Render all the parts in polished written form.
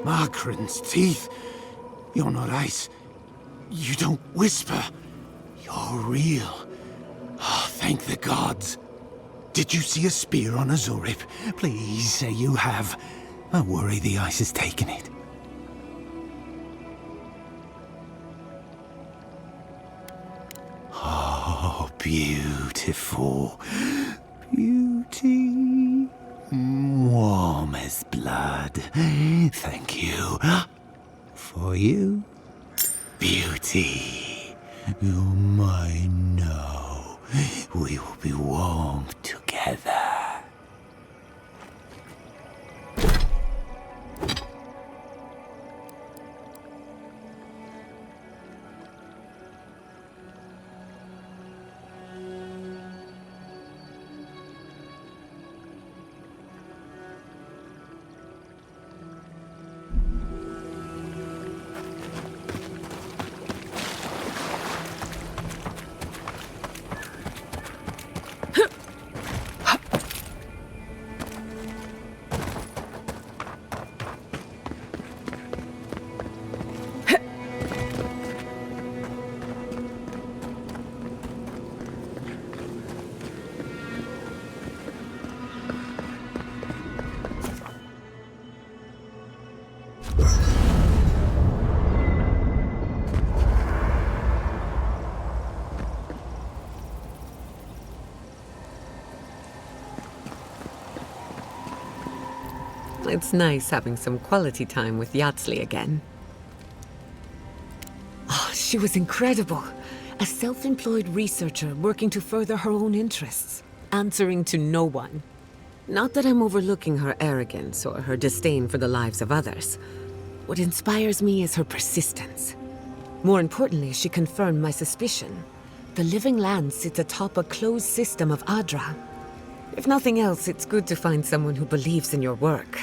Margaren's teeth. You're not ice. You don't whisper. You're real. Oh, thank the gods. Did you see a spear on Azurip? Please say you have. I worry the ice has taken it. Oh, beautiful. Beauty. Warm as blood. Thank you. For you, beauty. You're mine now. We will be warm together. It's nice having some quality time with Yatsley again. Oh, she was incredible. A self-employed researcher working to further her own interests, answering to no one. Not that I'm overlooking her arrogance or her disdain for the lives of others. What inspires me is her persistence. More importantly, she confirmed my suspicion. The living land sits atop a closed system of Adra. If nothing else, it's good to find someone who believes in your work.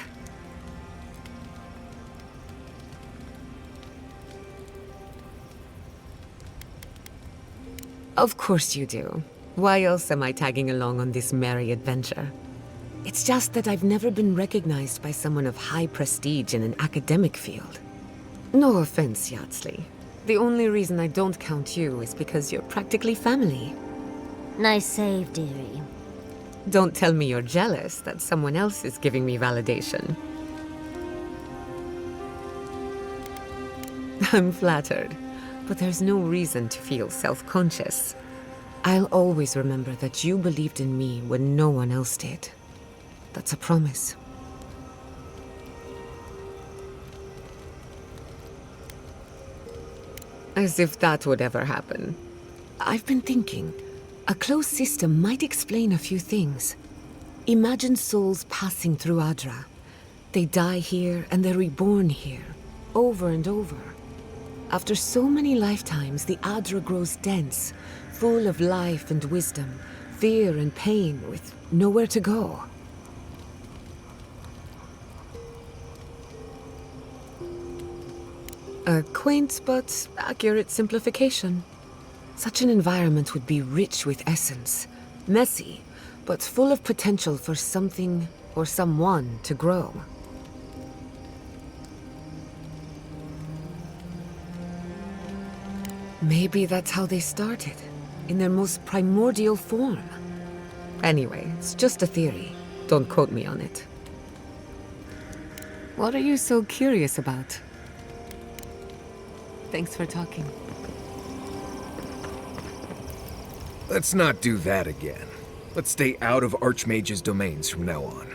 Of course you do. Why else am I tagging along on this merry adventure? It's just that I've never been recognized by someone of high prestige in an academic field. No offense, Yatsley. The only reason I don't count you is because you're practically family. Nice save, dearie. Don't tell me you're jealous that someone else is giving me validation. I'm flattered, but there's no reason to feel self-conscious. I'll always remember that you believed in me when no one else did. That's a promise. As if that would ever happen. I've been thinking, a closed system might explain a few things. Imagine souls passing through Adra. They die here and they're reborn here, over and over. After so many lifetimes, the Adra grows dense, full of life and wisdom, fear and pain, with nowhere to go. A quaint but accurate simplification. Such an environment would be rich with essence, messy, but full of potential for something or someone to grow. Maybe that's how they started, in their most primordial form. Anyway, it's just a theory. Don't quote me on it. What are you so curious about? Thanks for talking. Let's not do that again. Let's stay out of Archmage's domains from now on.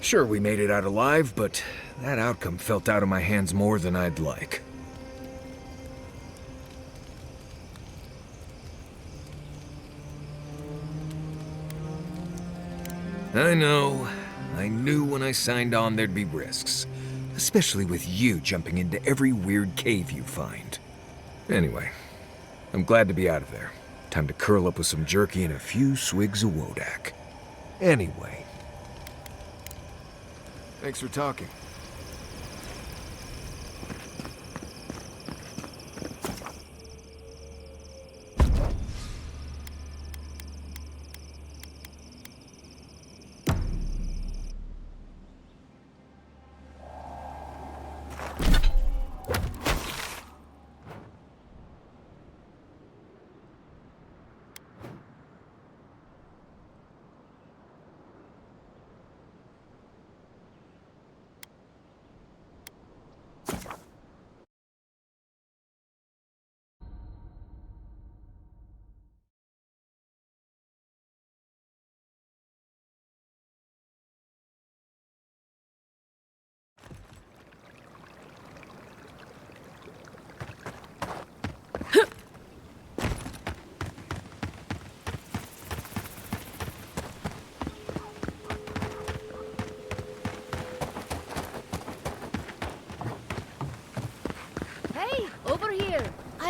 Sure, we made it out alive, but that outcome felt out of my hands more than I'd like. I know. I knew when I signed on there'd be risks. Especially with you jumping into every weird cave you find. Anyway, I'm glad to be out of there. Time to curl up with some jerky and a few swigs of Wodak. Anyway. Thanks for talking.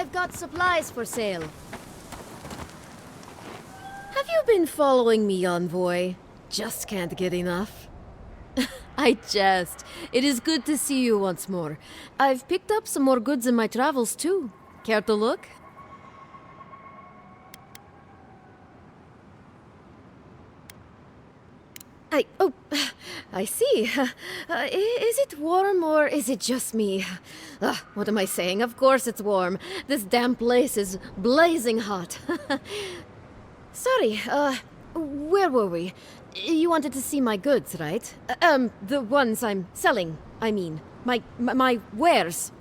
I've got supplies for sale. Have you been following me, envoy? Just can't get enough. I jest. It is good to see you once more. I've picked up some more goods in my travels, too. Care to look? I see. Is it warm or is it just me? What am I saying? Of course it's warm. This damn place is blazing hot. Sorry, where were we? You wanted to see my goods, right? The ones I'm selling, I mean. My wares.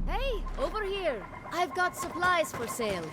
Hey, over here. I've got supplies for sale.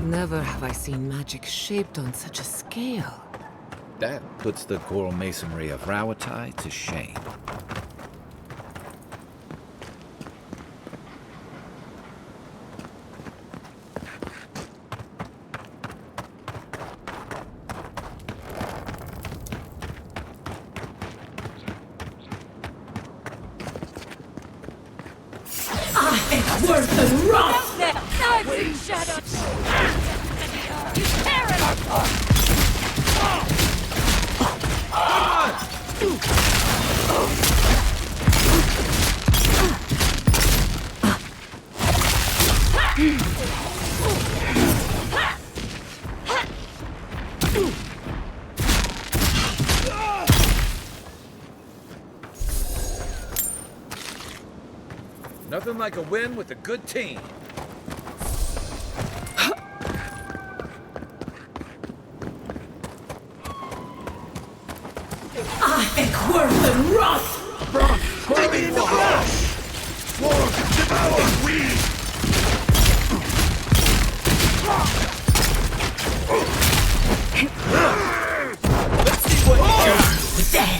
Never have I seen magic shaped on such a scale. That puts the coral masonry of Rawatai to shame. Worse than rough! Nothing like a win with a good team. I think worse than rust! Take it in the flesh! War to devour we! Let's see what you got. Then!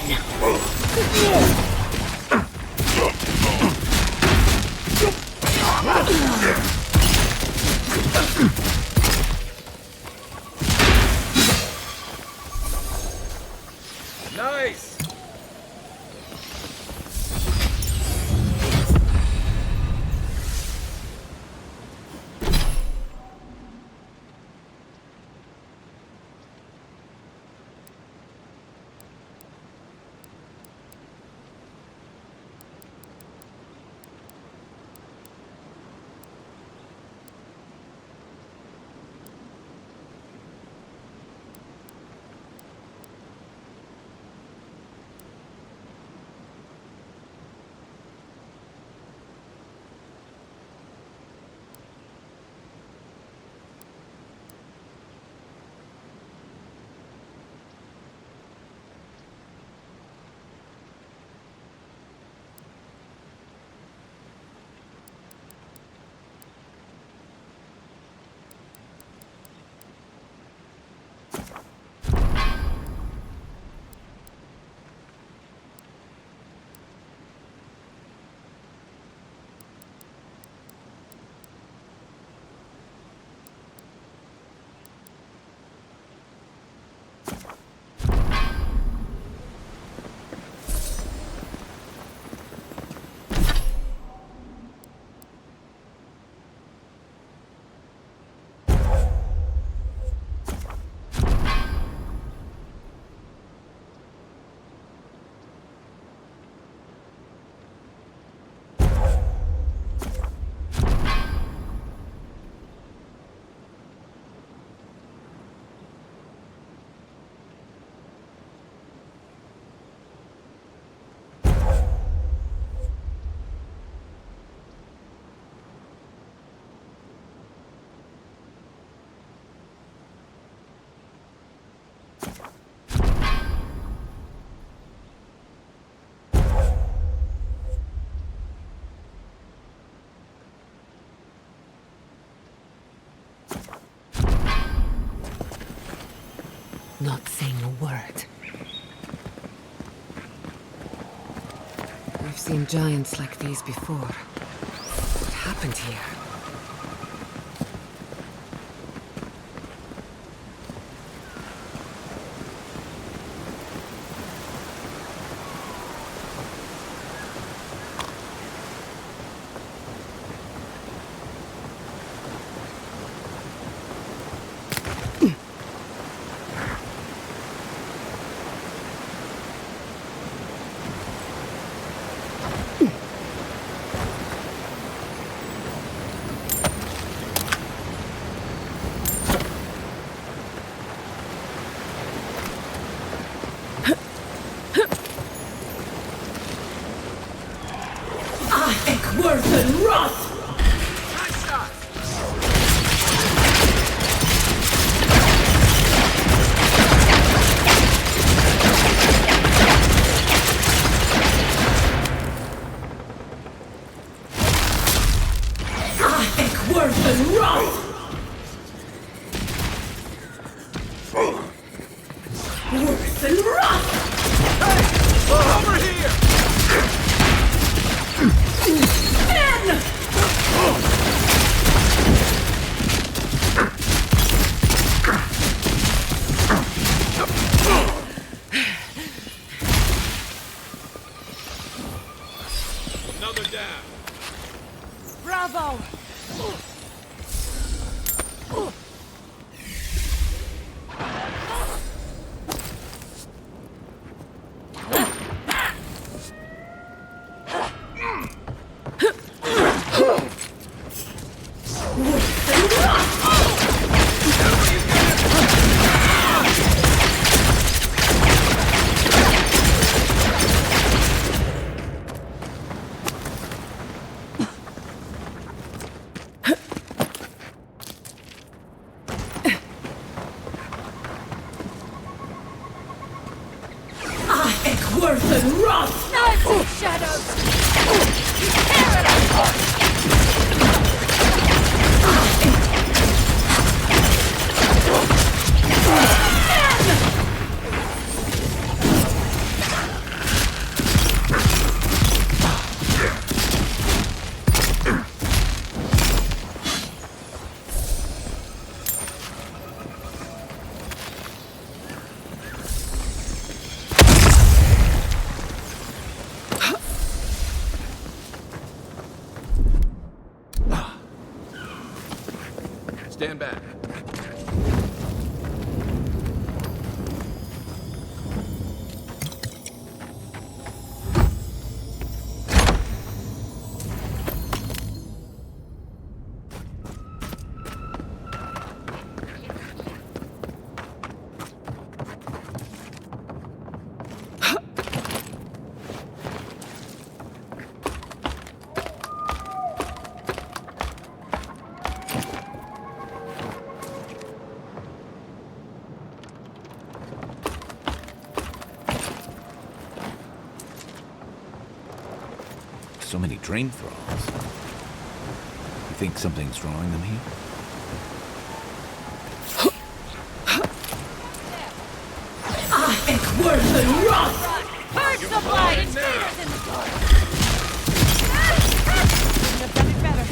not saying a word. I've seen giants like these before. What happened here? Stand back. So many drain thralls. You think something's drawing them here? Birds the blight! Invaders in the dark! Couldn't have done it better.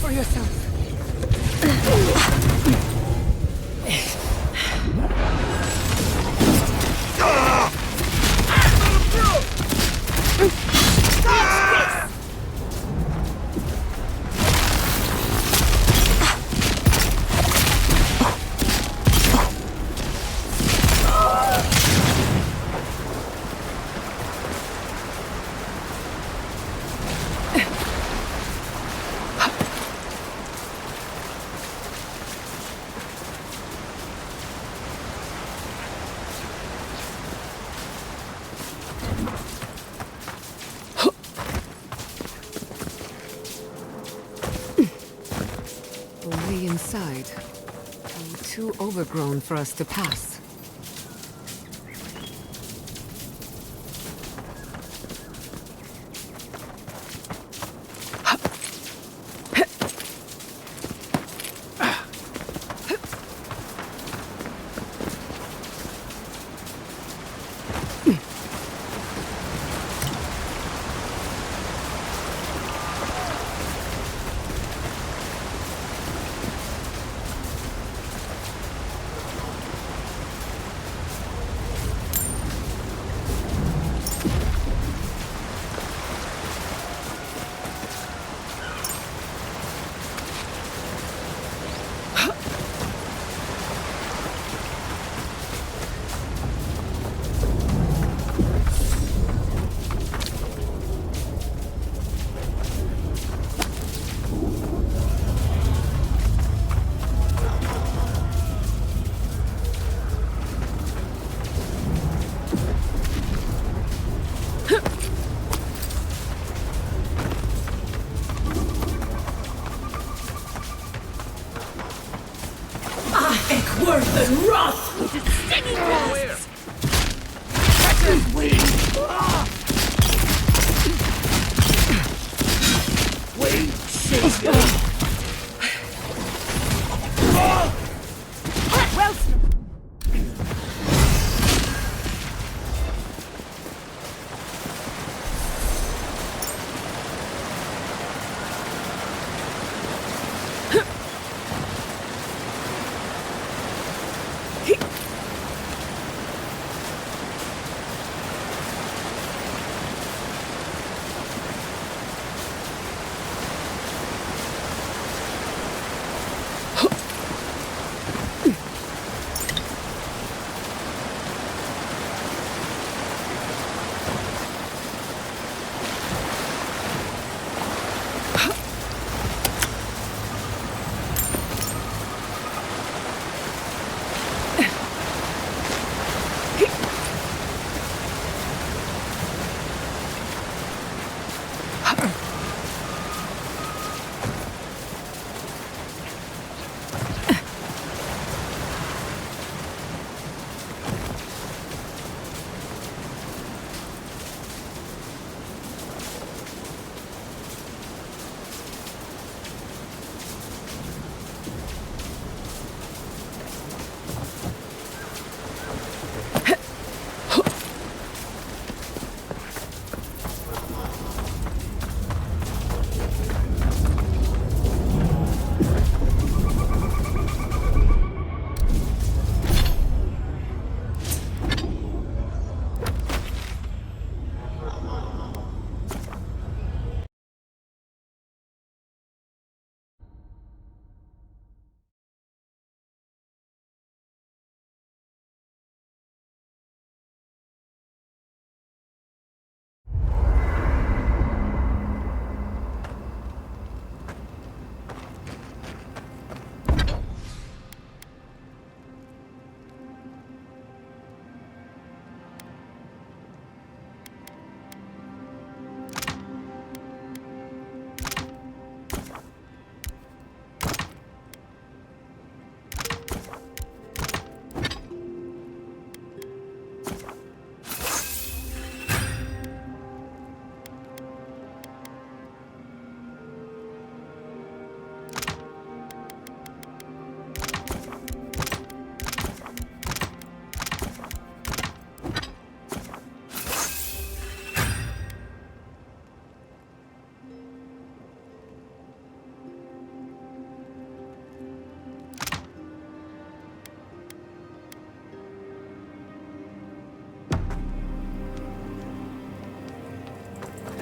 for yourself. The way inside. Too overgrown for us to pass.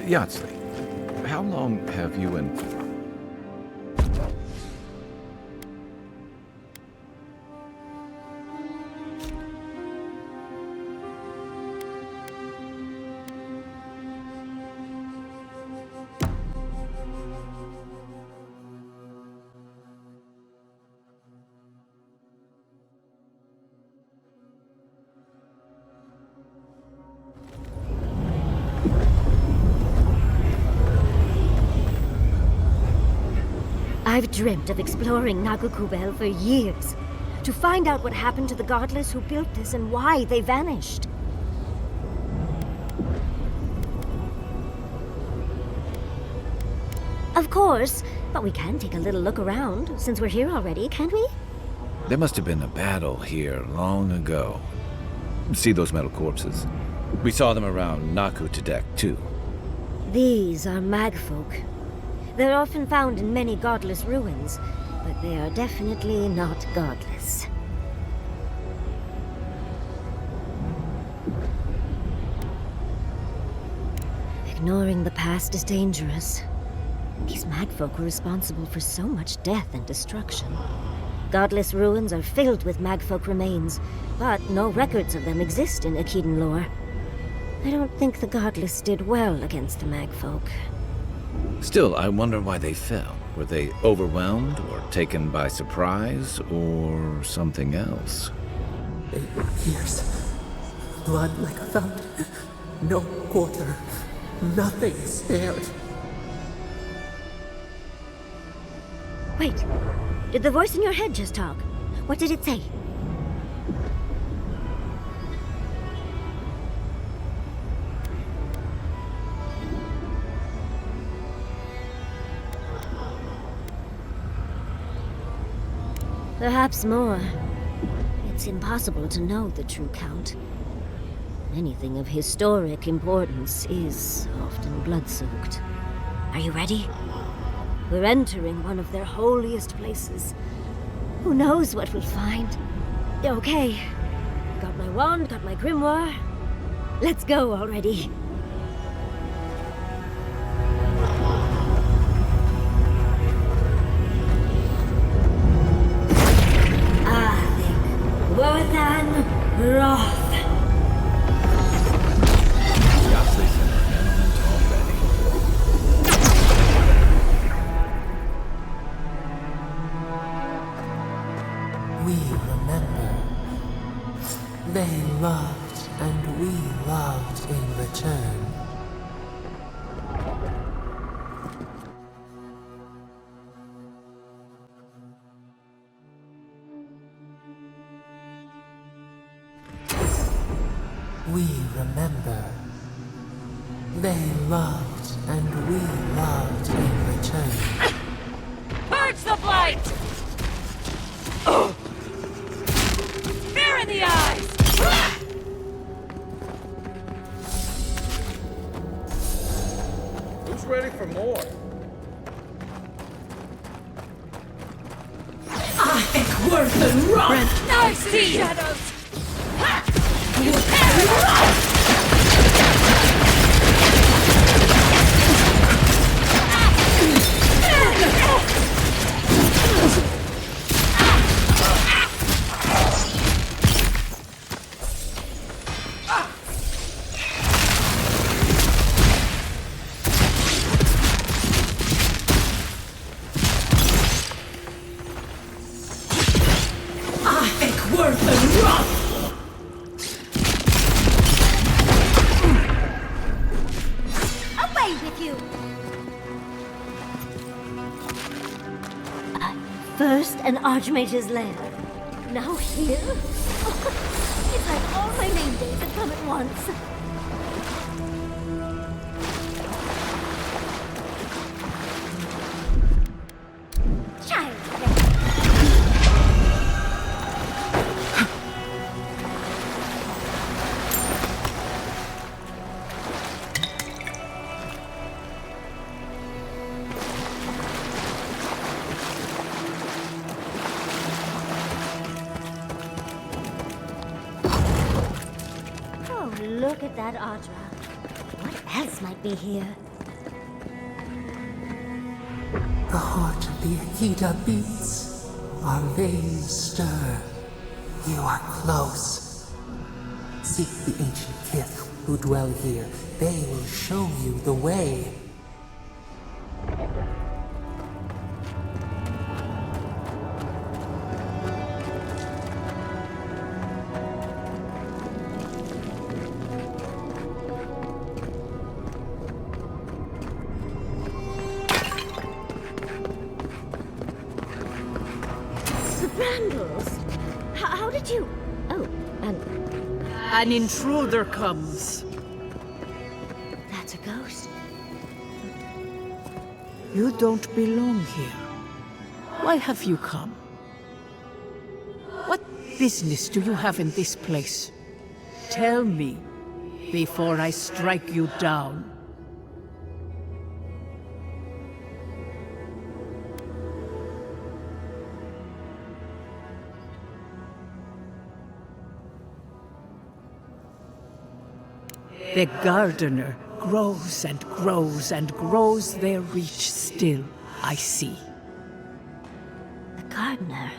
Yardsley, how long have you and... I've dreamt of exploring Naku Kubel for years, to find out what happened to the godless who built this and why they vanished. Of course, but we can take a little look around, since we're here already, can't we? There must have been a battle here long ago. See those metal corpses? We saw them around Naku Kubel, too. These are magfolk. They're often found in many godless ruins, but they are definitely not godless. Ignoring the past is dangerous. These magfolk were responsible for so much death and destruction. Godless ruins are filled with magfolk remains, but no records of them exist in Ekidan lore. I don't think the godless did well against the magfolk. Still, I wonder why they fell. Were they overwhelmed, or taken by surprise, or something else? 8 years. Blood like a fountain. No quarter. Nothing spared. Wait, did the voice in your head just talk? What did it say? Perhaps more. It's impossible to know the true count. Anything of historic importance is often blood-soaked. Are you ready? We're entering one of their holiest places. Who knows what we'll find? Okay. Got my wand, got my grimoire. Let's go already. Wrath. Yardsley's in her element already. We remember. They loved, and we loved in return. We remember. They loved, and we loved in return. Purge the blight! Fear in the eyes! Who's ready for more? I think worse than rot! Nice shadows! I think worse than rot! First, an Archmage's lair. Now here? It's like all my name days have come at once. Child. Look at that Audra. What else might be here? The heart of the Ekidan beats. Our veins stir. You are close. Seek the ancient kith who dwell here. They will show you the way. The Brandles! How did you... Oh, An intruder comes. that's a ghost. You don't belong here. Why have you come? What business do you have in this place? Tell me, before I strike you down. The gardener grows and grows and grows their reach still, I see. The gardener.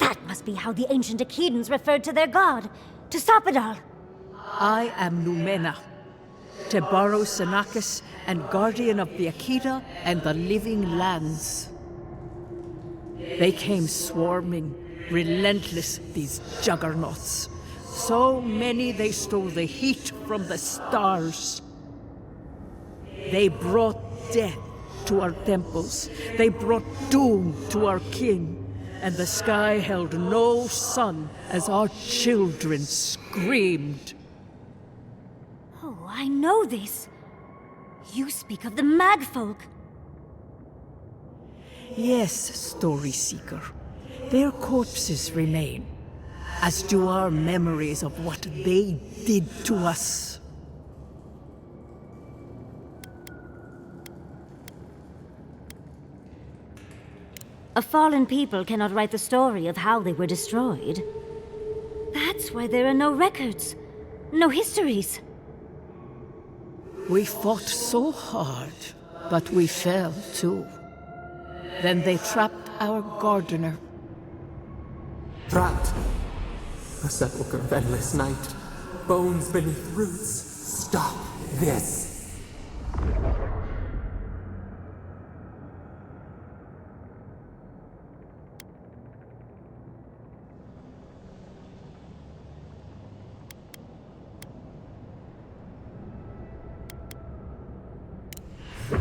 That must be how the ancient Ekidans referred to their god. To stop it all. I am Numena, Tebaro Senakis, and guardian of the Akita and the living lands. They came swarming, relentless, these juggernauts. So many they stole the heat from the stars. They brought death to our temples. They brought doom to our kin. And the sky held no sun as our children screamed. Oh, I know this. You speak of the Magfolk. Yes, Story Seeker. Their corpses remain, as do our memories of what they did to us. A fallen people cannot write the story of how they were destroyed. That's why there are no records, no histories. We fought so hard, but we fell too. Then they trapped our gardener. Trapped. A sepulchre of endless night. Bones beneath roots. Stop this.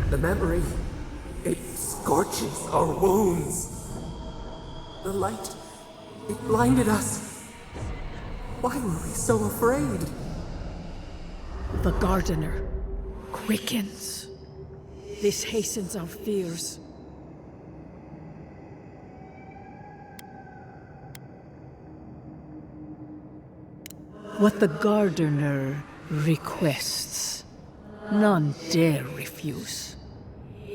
The memory, it scorches our wounds. The light, it blinded us. Why were we so afraid? The gardener quickens. This hastens our fears. What the gardener requests, none dare refuse.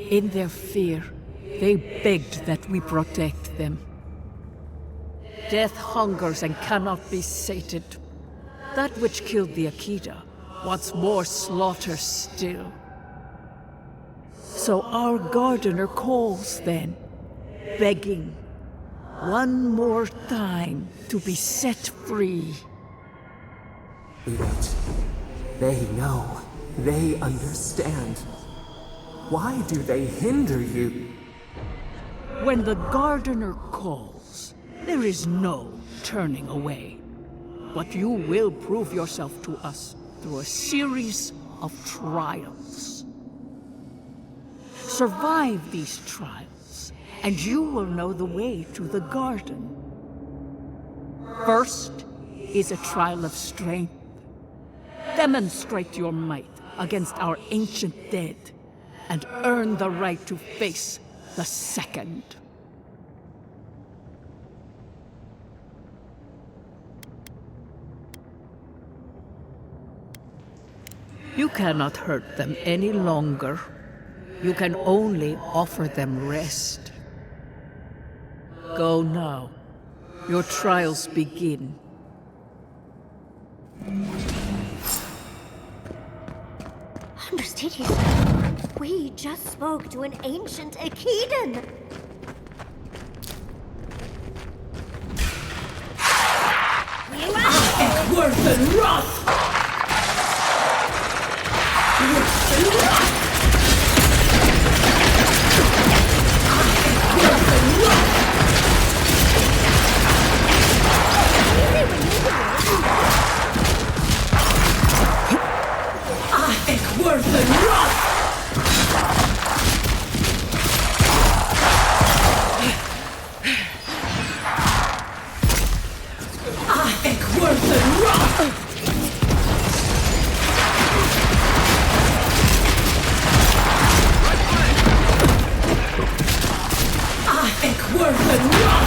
In their fear, they begged that we protect them. Death hungers and cannot be sated. That which killed the Akita wants more slaughter still. So our gardener calls then, begging one more time to be set free. Wait. They know. They understand. Why do they hinder you? When the gardener calls, there is no turning away. But you will prove yourself to us through a series of trials. Survive these trials, and you will know the way to the garden. First is a trial of strength. Demonstrate your might against our ancient dead, and earn the right to face the second. You cannot hurt them any longer. You can only offer them rest. Go now. Your trials begin. Understood you. We just spoke to an ancient Ekidan! Worth and wrath! Worth and wrath! Worth and wrath! I think worth and wrath! Worth and wrath! I think worth and wrath!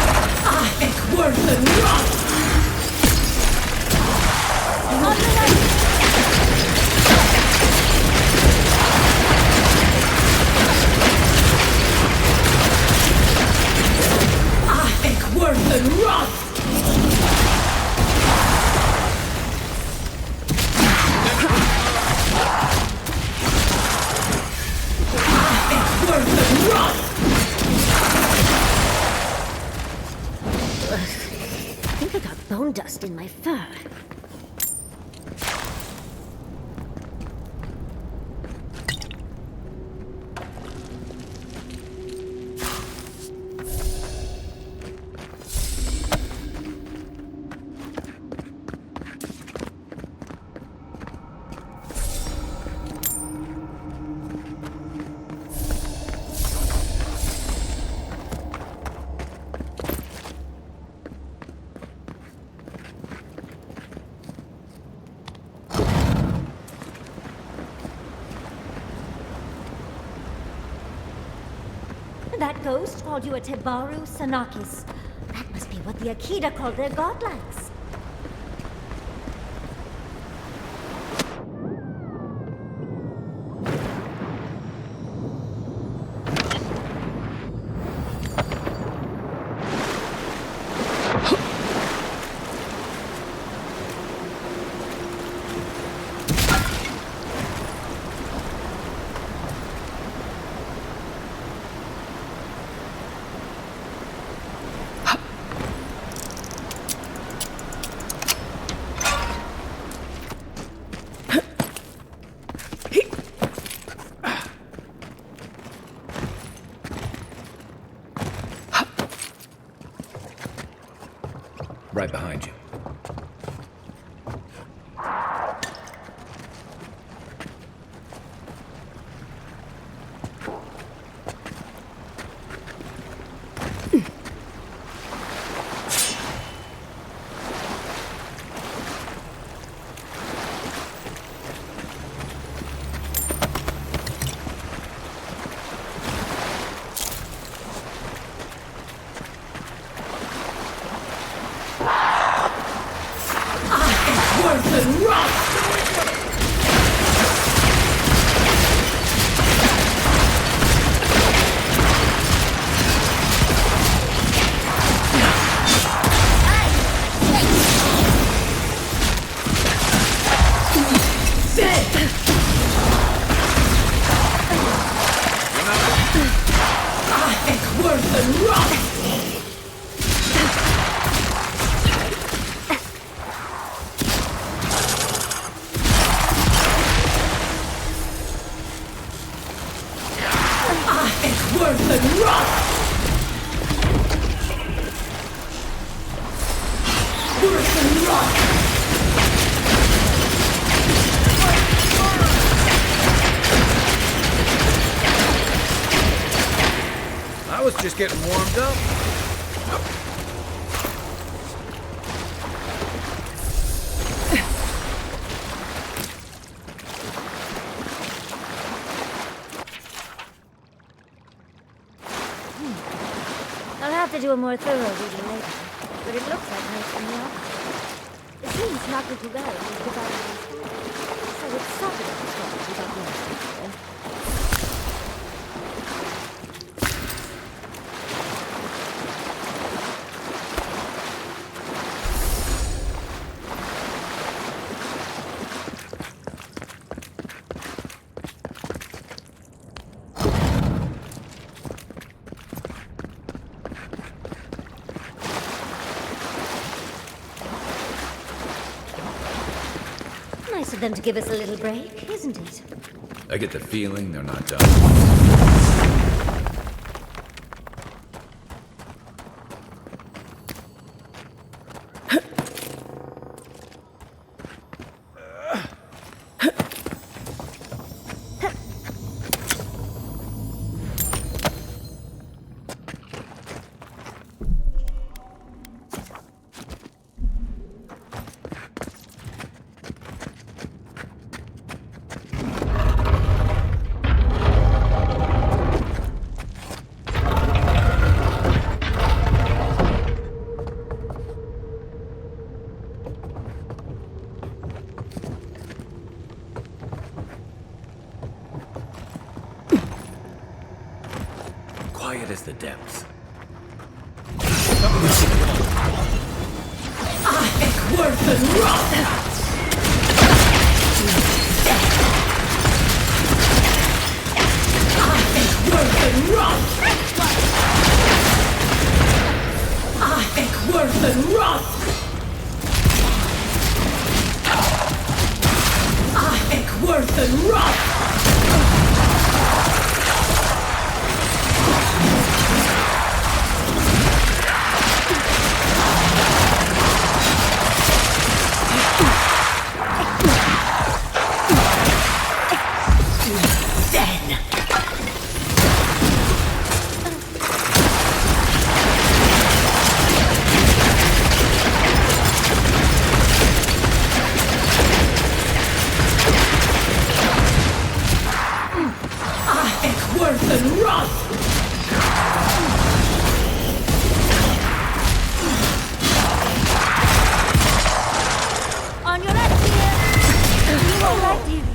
I think worth and wrath! I think worth and wrath! Worth and wrath! Worth and wrath! I think I got bone dust in my fur. That ghost called you a Tebaru Sanakis. That must be what the Akita called their godlikes. Right behind you. I was just getting warmed up. I'll have to do a more thorough reading later, but it looks like most from the office. It seems Naku Kubel is divided in two, so it's something of the story without the Nice of them to give us a little break, isn't it? I get the feeling they're not done. Quiet as the depths. On your left, dear! You all right, dearie?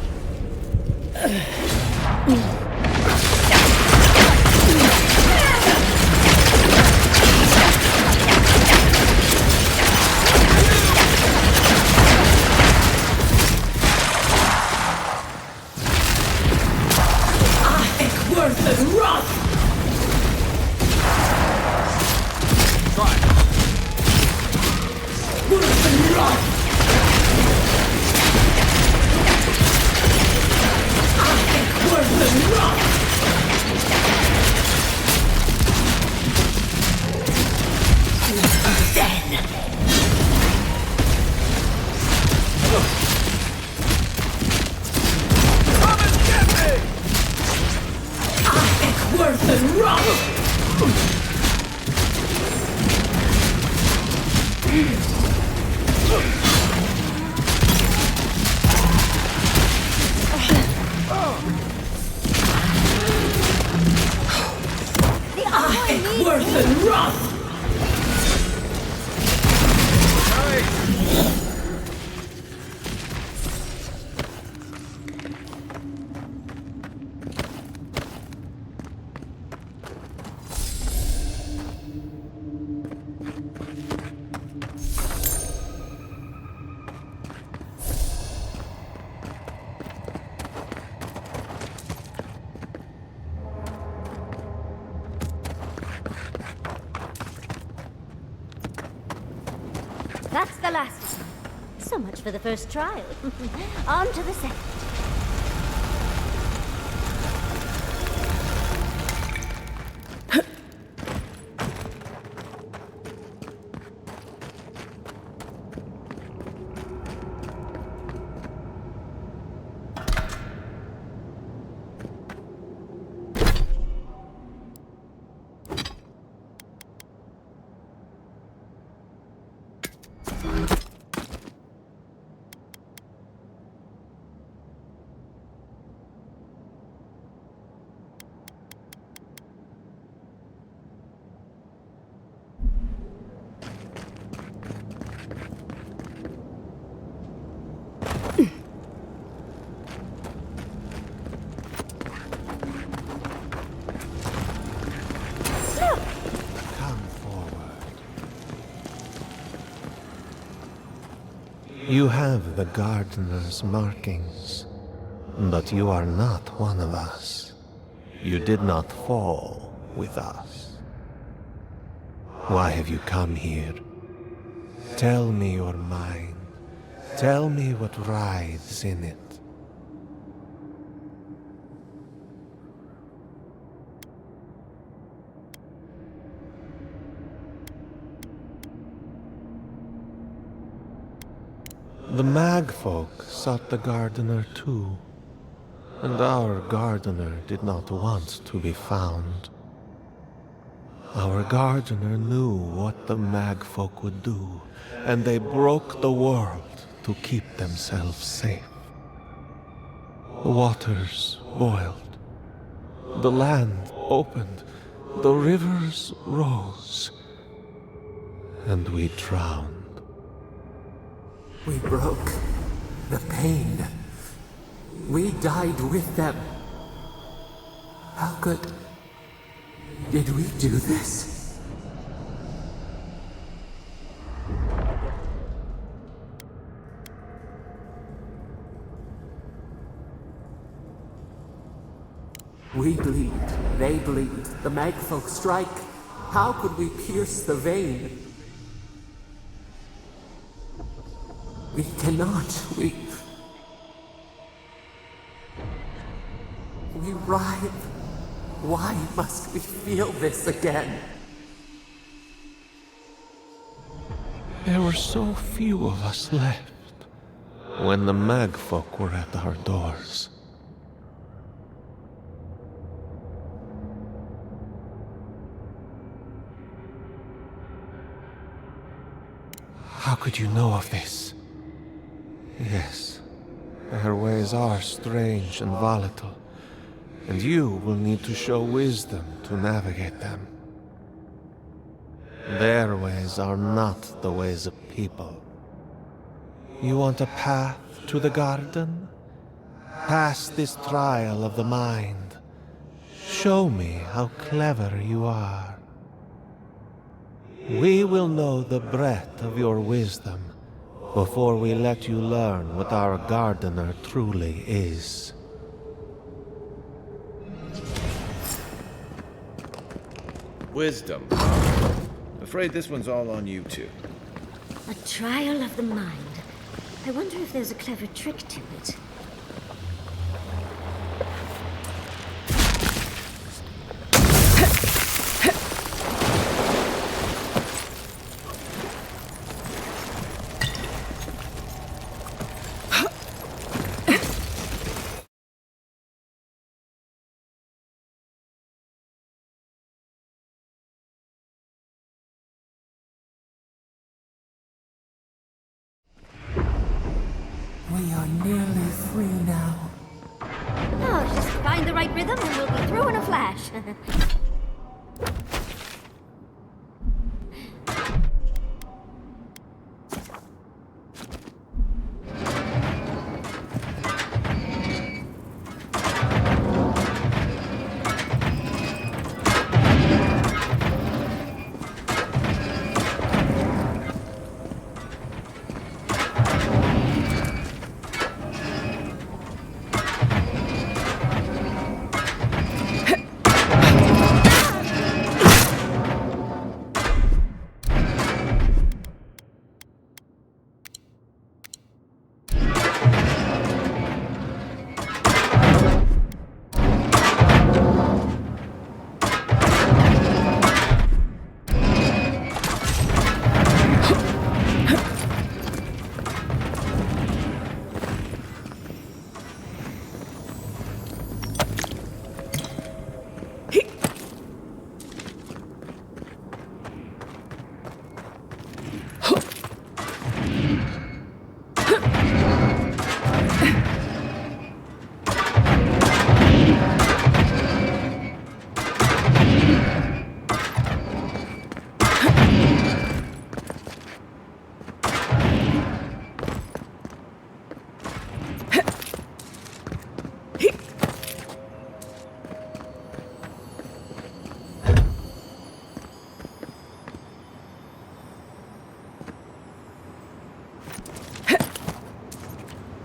That's the last one. So much for the first trial. On to the second. You have the gardener's markings, but you are not one of us. You did not fall with us. Why have you come here? Tell me your mind, Tell me what writhes in it. The Magfolk sought the gardener too, and our gardener did not want to be found. Our gardener knew what the Magfolk would do, and they broke the world to keep themselves safe. The waters boiled, the land opened, the rivers rose, and we drowned. We broke the pain. We died with them. How did we do this? We bleed, they bleed, the Magfolk strike. How could we pierce the vein? We cannot. We writhe. Why must we feel this again? There were so few of us left when the Magfolk were at our doors. How could you know of this? Yes, their ways are strange and volatile, and you will need to show wisdom to navigate them. Their ways are not the ways of people. You want a path to the garden? Pass this trial of the mind. Show me how clever you are. We will know the breadth of your wisdom before we let you learn what our gardener truly is. Wisdom. Afraid this one's all on you two. A trial of the mind. I wonder if there's a clever trick to it. We are nearly free now. Oh, just find the right rhythm and we'll be through in a flash.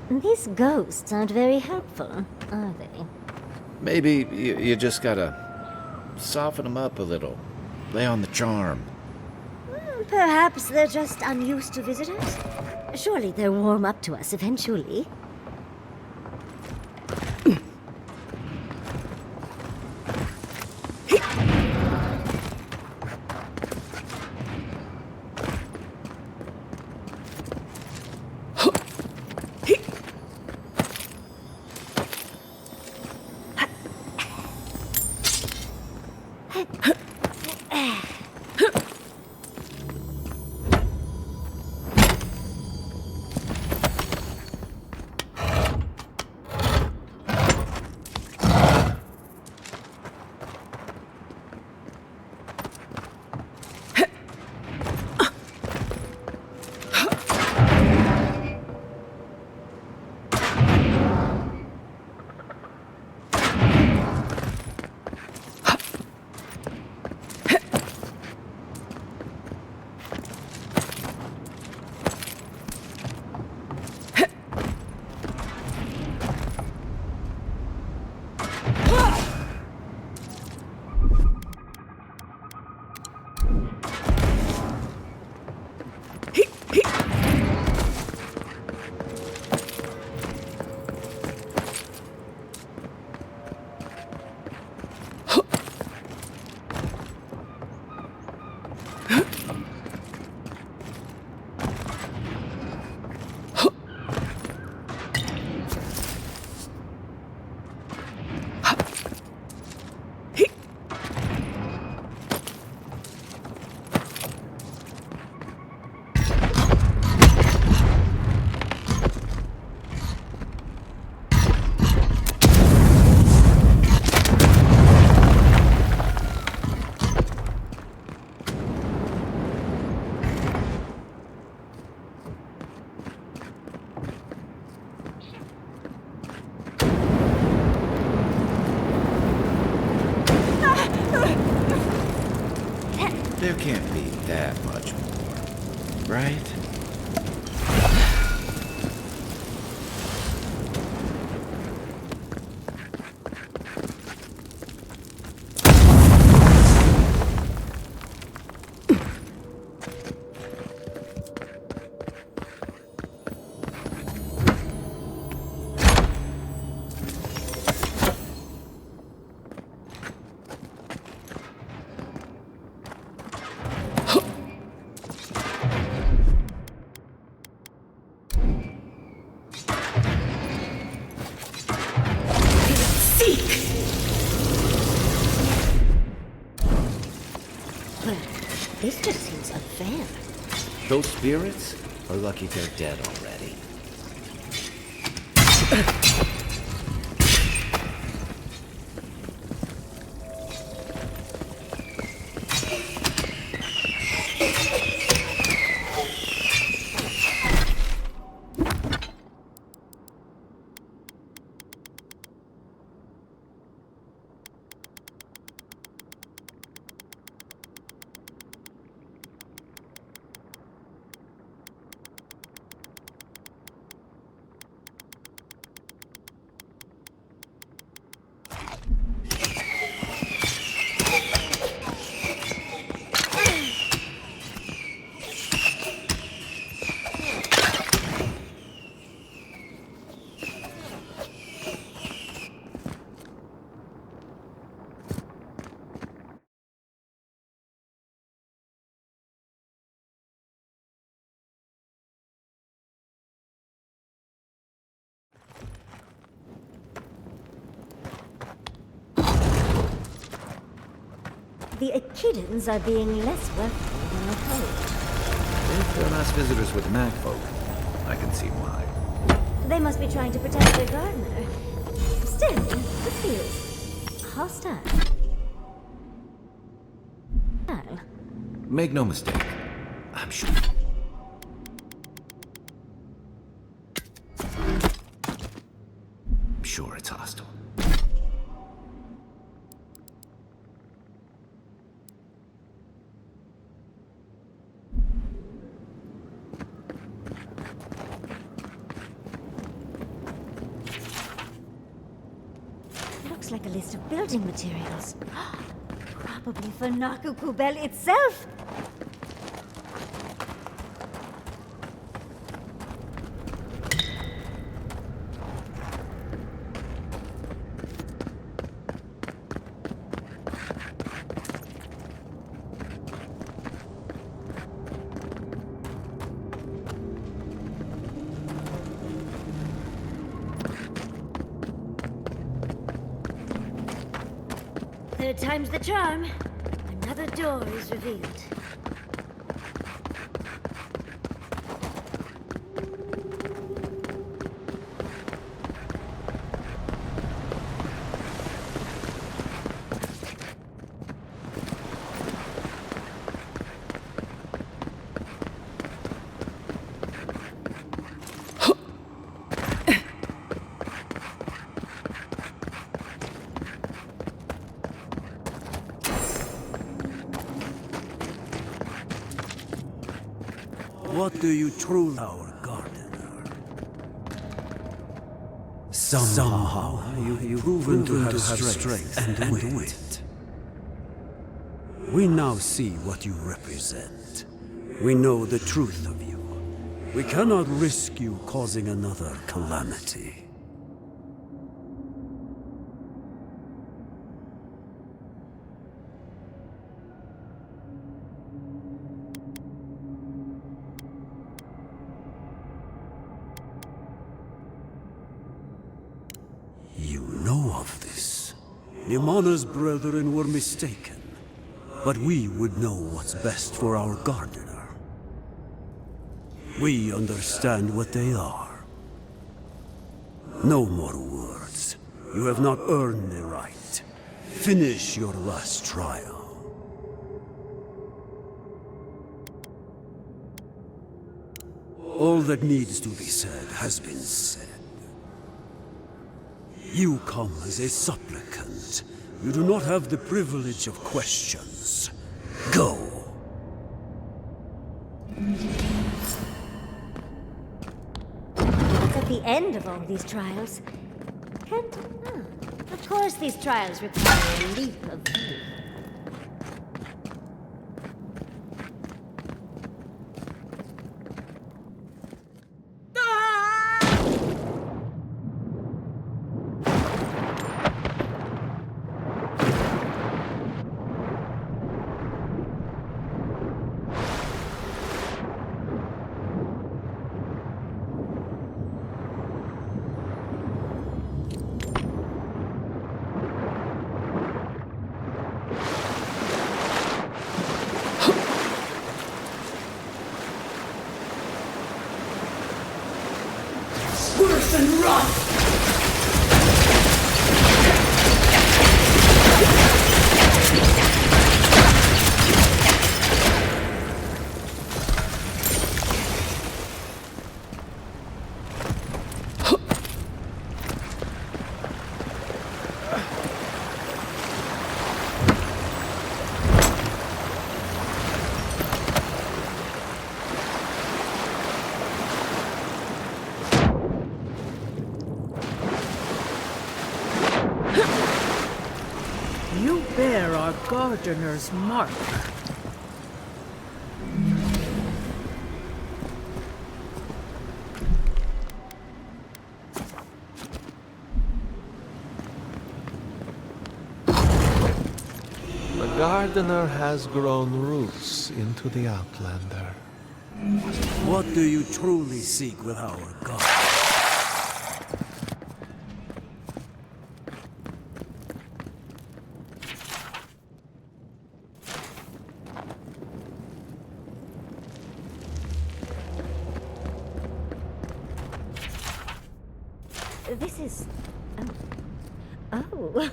These ghosts aren't very helpful, are they? Maybe you just gotta soften them up a little. Lay on the charm. Perhaps they're just unused to visitors. Surely they'll warm up to us eventually. There can't be that much more, right? This just seems unfair. Those spirits are lucky they're dead already. The Ekidans are being less welcome than I hoped. If they're nice visitors with Knack folk, I can see why. They must be trying to protect their gardener. Still, this feels hostile. Make no mistake, I'm sure. I'm sure it's hostile. Looks like a list of building materials. Probably for Naku Kubel itself. Third time's the charm. Another door is revealed. What do you truly our gardener? Somehow you've proven to have strength and wit. We now see what you represent. We know the truth of you. We cannot risk you causing another calamity. Nimana's brethren were mistaken, but we would know what's best for our gardener. We understand what they are. No more words. You have not earned the right. Finish your last trial. All that needs to be said has been said. You come as a supplicant. You do not have the privilege of questions. Go. What's at the end of all these trials? Of course these trials require a leap of faith. You bear our gardener's mark. The gardener has grown roots into the Outlander. What do you truly seek with our god? This is... Oh.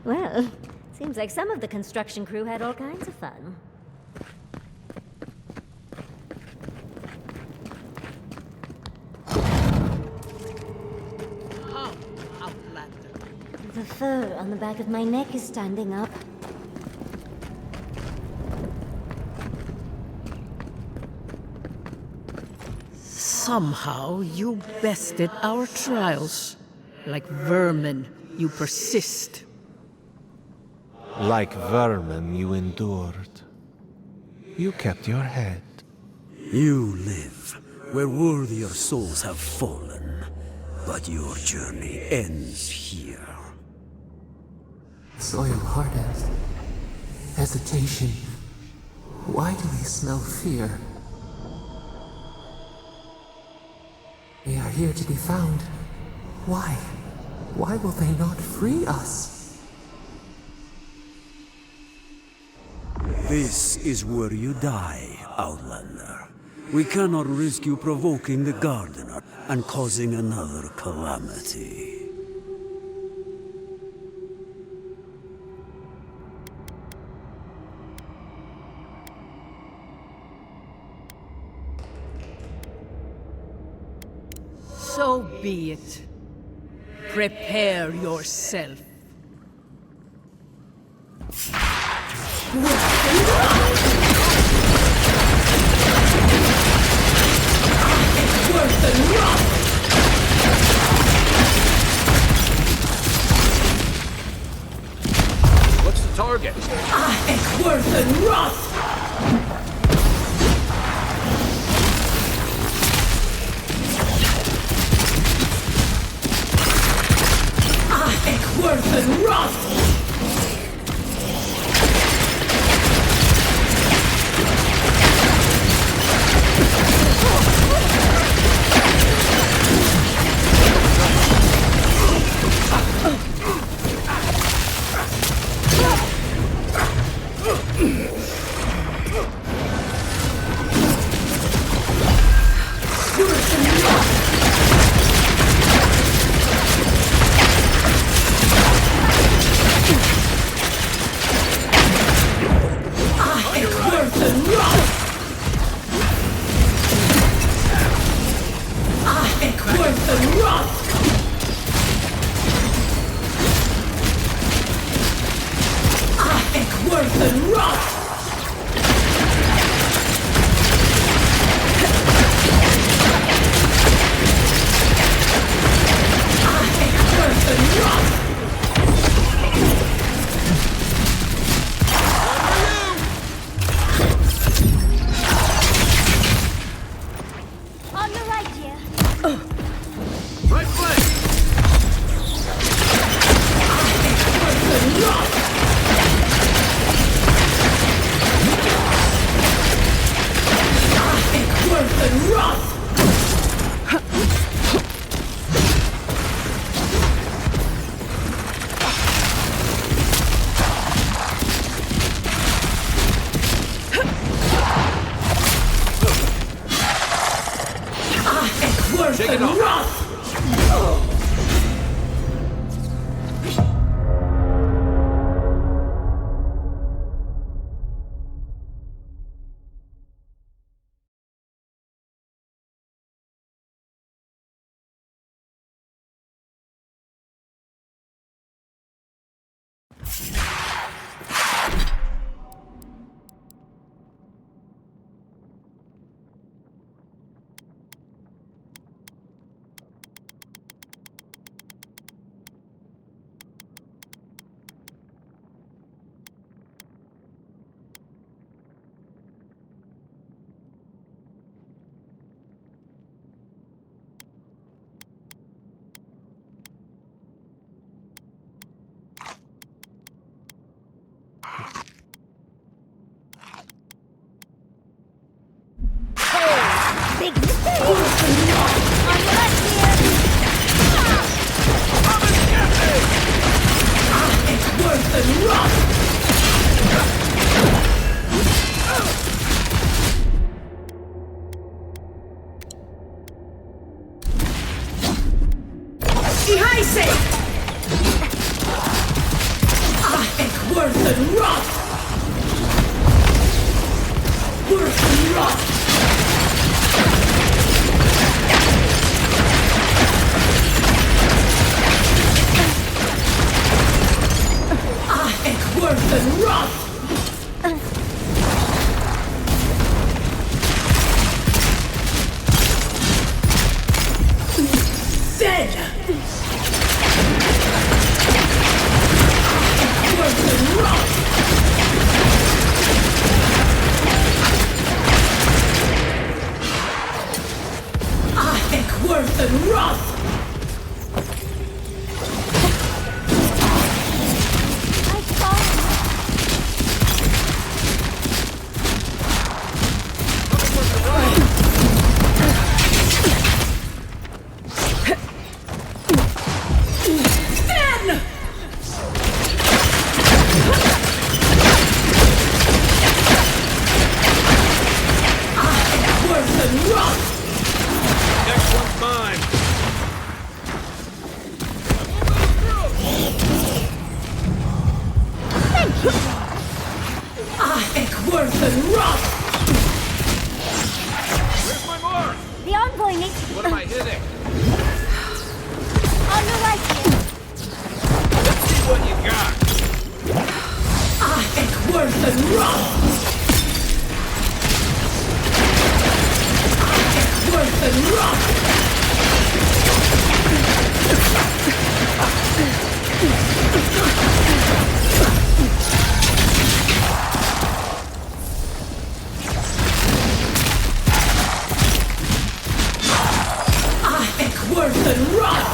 Well, seems like some of the construction crew had all kinds of fun. Come, Outlander. The fur on the back of my neck is standing up. Somehow you bested our trials. Like vermin, you persist. Like vermin, you endured. You kept your head. You live where worthier souls have fallen, but your journey ends here. Soil hardens. Hesitation. Why do they smell fear? They are here to be found. Why? Why will they not free us? This is where you die, Outlander. We cannot risk you provoking the Gardener and causing another calamity. So be it. Prepare yourself. What's the target? On the right here. Right flank! Shake it off! Big mistake! On the left here! and run! Next one's mine! Worth and run! Where's my mark? The envoy needs... What am I hitting? On the right here. Let's see what you got. Worth and run! Worth and run! Worth and run!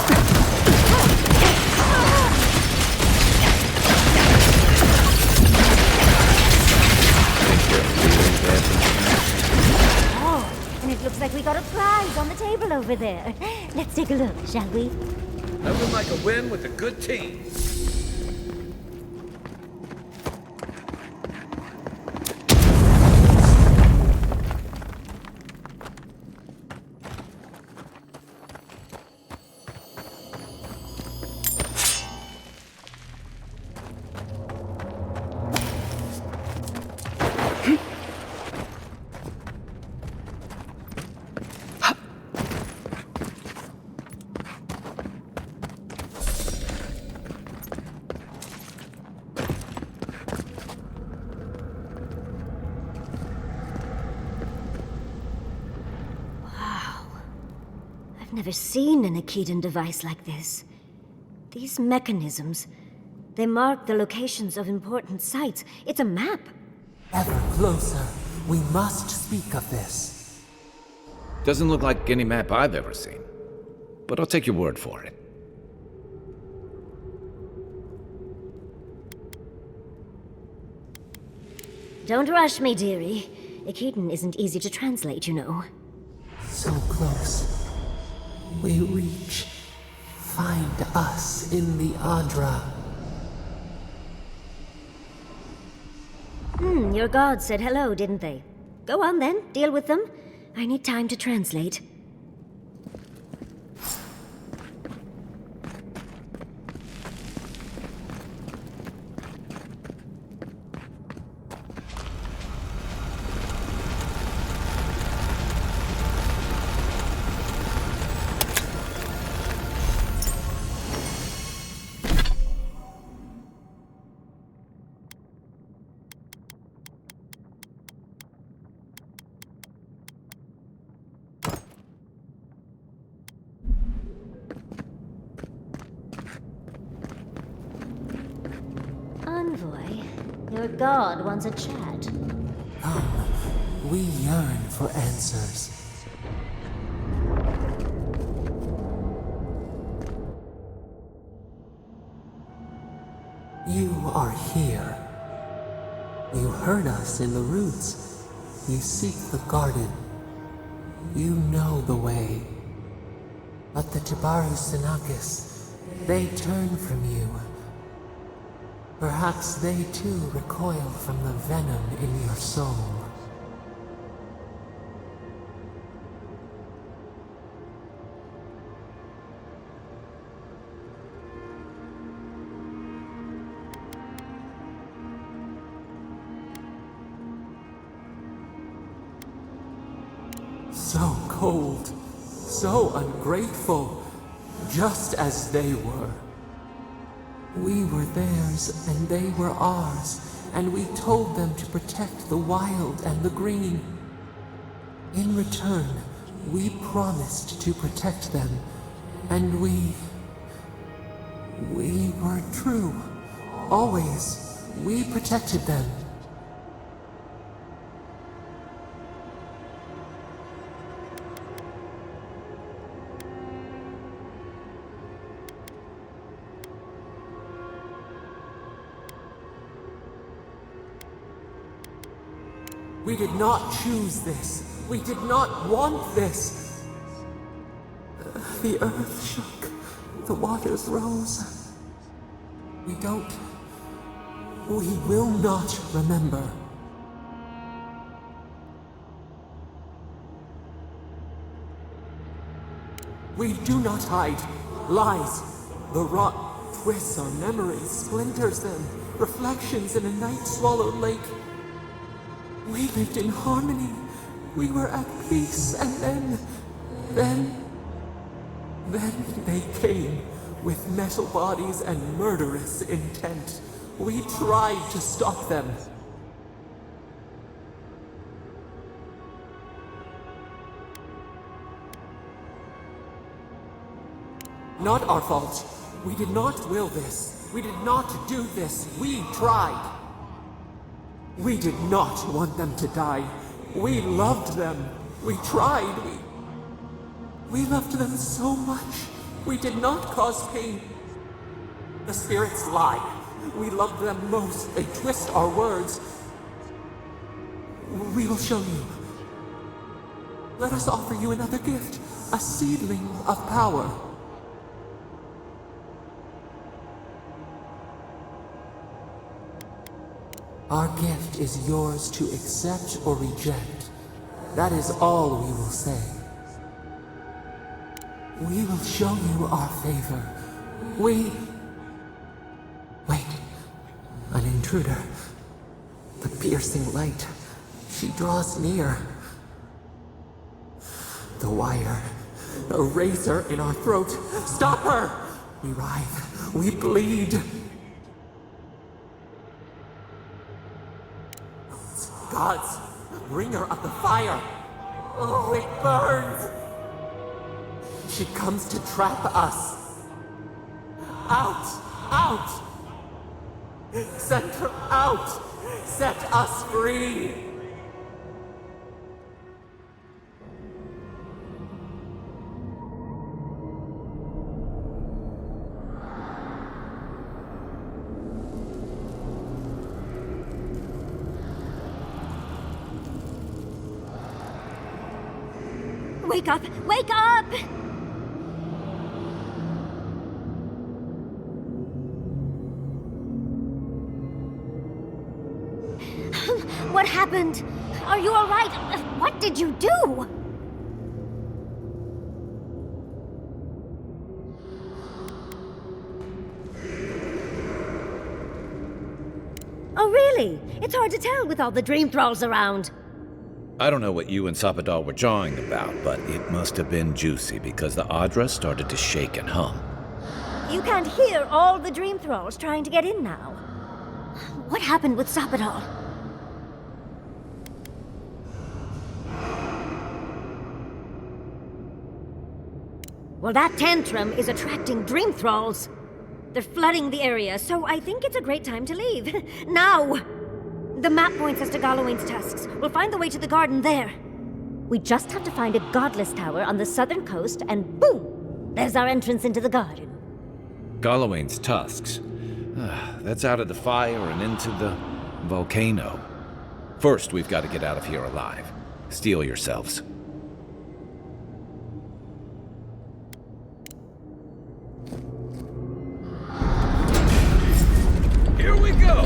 Oh, and it looks like we got a prize on the table over there. Let's take a look, shall we? I would like a win with a good team. I've never seen an Ekidan device like this. These mechanisms, they mark the locations of important sites. It's a map. Ever closer. We must speak of this. Doesn't look like any map I've ever seen. But I'll take your word for it. Don't rush me, dearie. Ekidan isn't easy to translate, you know. So close. We reach. Find us in the Adra. Your gods said hello, didn't they? Go on then, deal with them. I need time to translate. Envoy, your god wants a chat. Come, we yearn for answers. You are here. You heard us in the roots. You seek the garden. You know the way. But the Tibaru-Senakis, they turn from you. Perhaps they too recoil from the venom in your soul. So cold, so ungrateful, just as they were. We were theirs, and they were ours, and we told them to protect the wild and the green. In return, we promised to protect them, and we were true. Always, we protected them. We did not choose this. We did not want this. The earth shook. The waters rose. We will not remember. We do not hide. Lies. The rot twists our memories, splinters them. Reflections in a night-swallowed lake. We lived in harmony. We were at peace, and then they came with metal bodies and murderous intent. We tried to stop them. Not our fault. We did not will this. We did not do this. We tried. We did not want them to die. We loved them. We tried. We loved them so much. We did not cause pain. The spirits lie. We love them most. They twist our words. We will show you. Let us offer you another gift. A seedling of power. Our gift is yours to accept or reject. That is all we will say. We will show you our favor. Wait. An intruder. The piercing light. She draws near. The wire. A razor in our throat. Stop her! We writhe. We bleed. Gods, bringer of the fire! Oh, it burns! She comes to trap us! Out! Send her out! Set us free! Wake up! Wake up! What happened? Are you all right? What did you do? Oh, really? It's hard to tell with all the dream thralls around. I don't know what you and Sapadal were jawing about, but it must have been juicy because the Adra started to shake and hum. You can't hear all the dream thralls trying to get in now. What happened with Sapadal? Well, that tantrum is attracting dream thralls. They're flooding the area, so I think it's a great time to leave. Now! The map points us to Galawain's Tusks. We'll find the way to the garden there. We just have to find a godless tower on the southern coast, and boom! There's our entrance into the garden. Galawain's Tusks. That's out of the fire and into the volcano. First, we've got to get out of here alive. Steel yourselves. Here we go!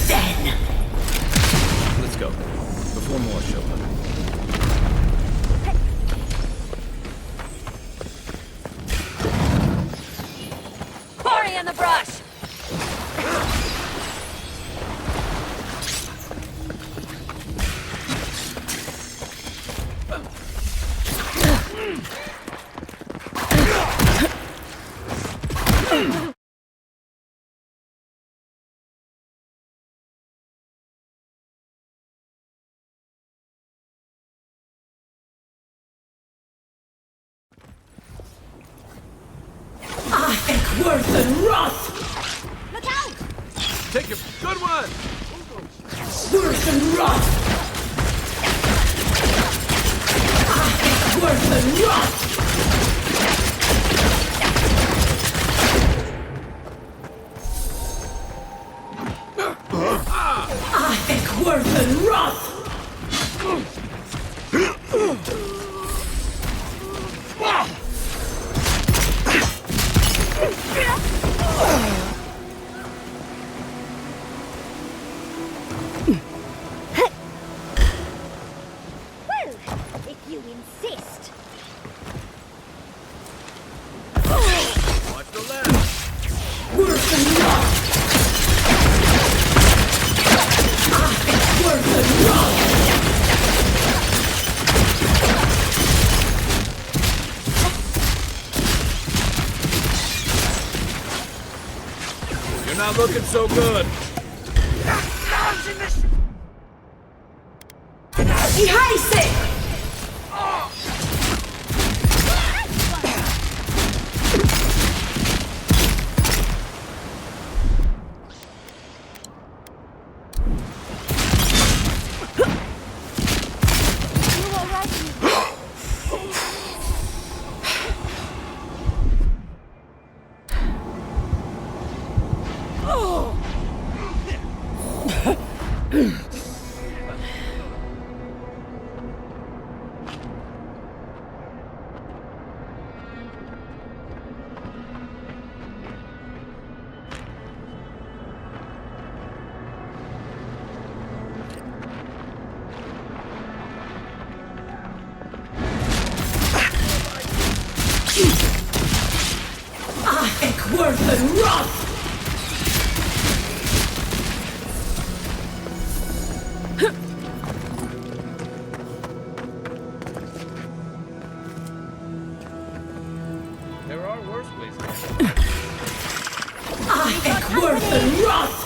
Then! Let's go, before more show up. Quarry in the brush! Worth and Wrath! Look out! Take a good one! Worth and Wrath! Worth and Wrath! Worth and Wrath! Well, if you insist. Not looking so good. Worth and wrath! There are worse ways. I am worth and wrath!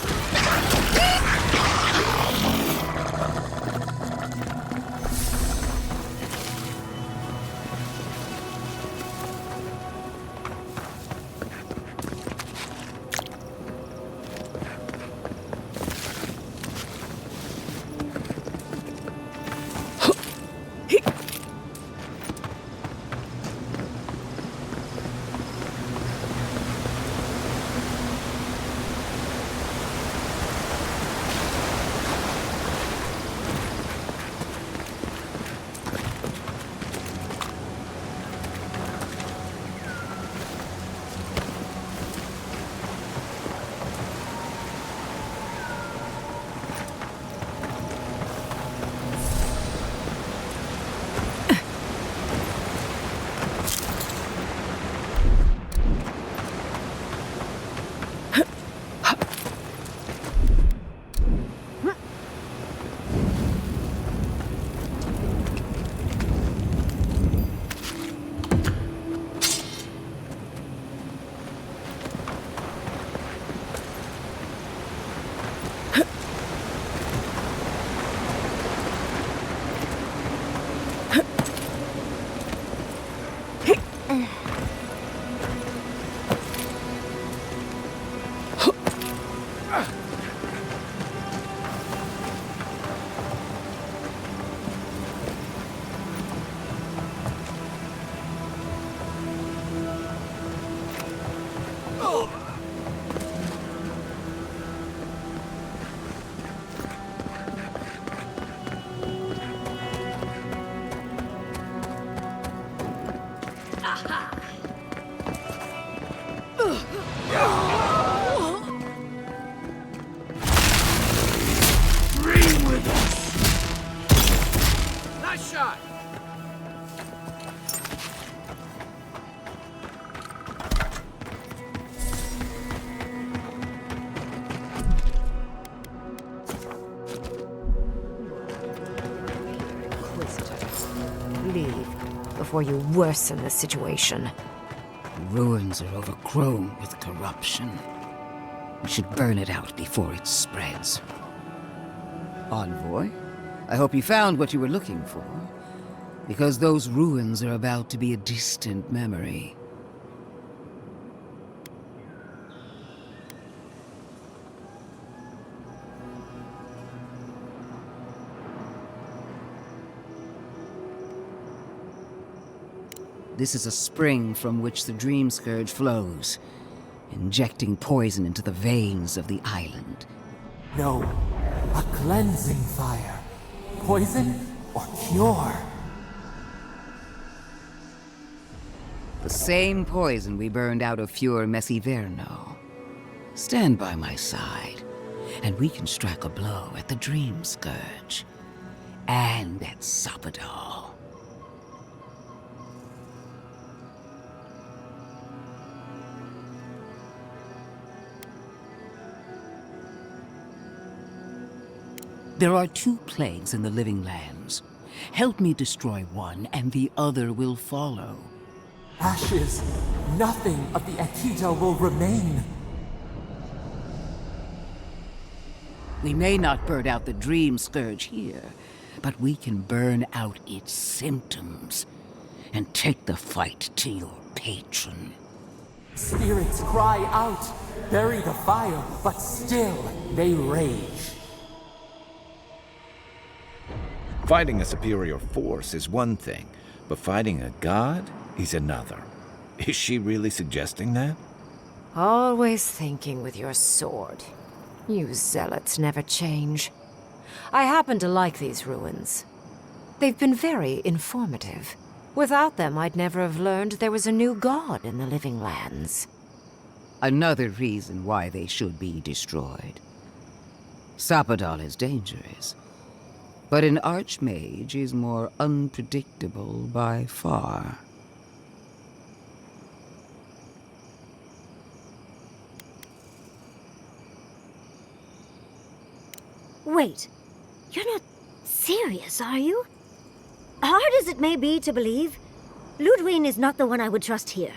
Before you worsen the situation. The ruins are overgrown with corruption. We should burn it out before it spreads. Envoy, I hope you found what you were looking for, because those ruins are about to be a distant memory. This is a spring from which the Dream Scourge flows, injecting poison into the veins of the island. No, a cleansing fire. Poison or cure? The same poison we burned out of Fure Messiverno. Stand by my side, and we can strike a blow at the Dream Scourge. And at Sopadal. There are 2 plagues in the Living Lands. Help me destroy one, and the other will follow. Ashes. Nothing of the Akita will remain. We may not burn out the Dream Scourge here, but we can burn out its symptoms and take the fight to your patron. Spirits cry out, bury the fire, but still they rage. Fighting a superior force is one thing, but fighting a god is another. Is she really suggesting that? Always thinking with your sword. You zealots never change. I happen to like these ruins. They've been very informative. Without them, I'd never have learned there was a new god in the living lands. Another reason why they should be destroyed. Sapadal is dangerous, but an archmage is more unpredictable by far. Wait, you're not serious, are you? Hard as it may be to believe, Ludwig is not the one I would trust here.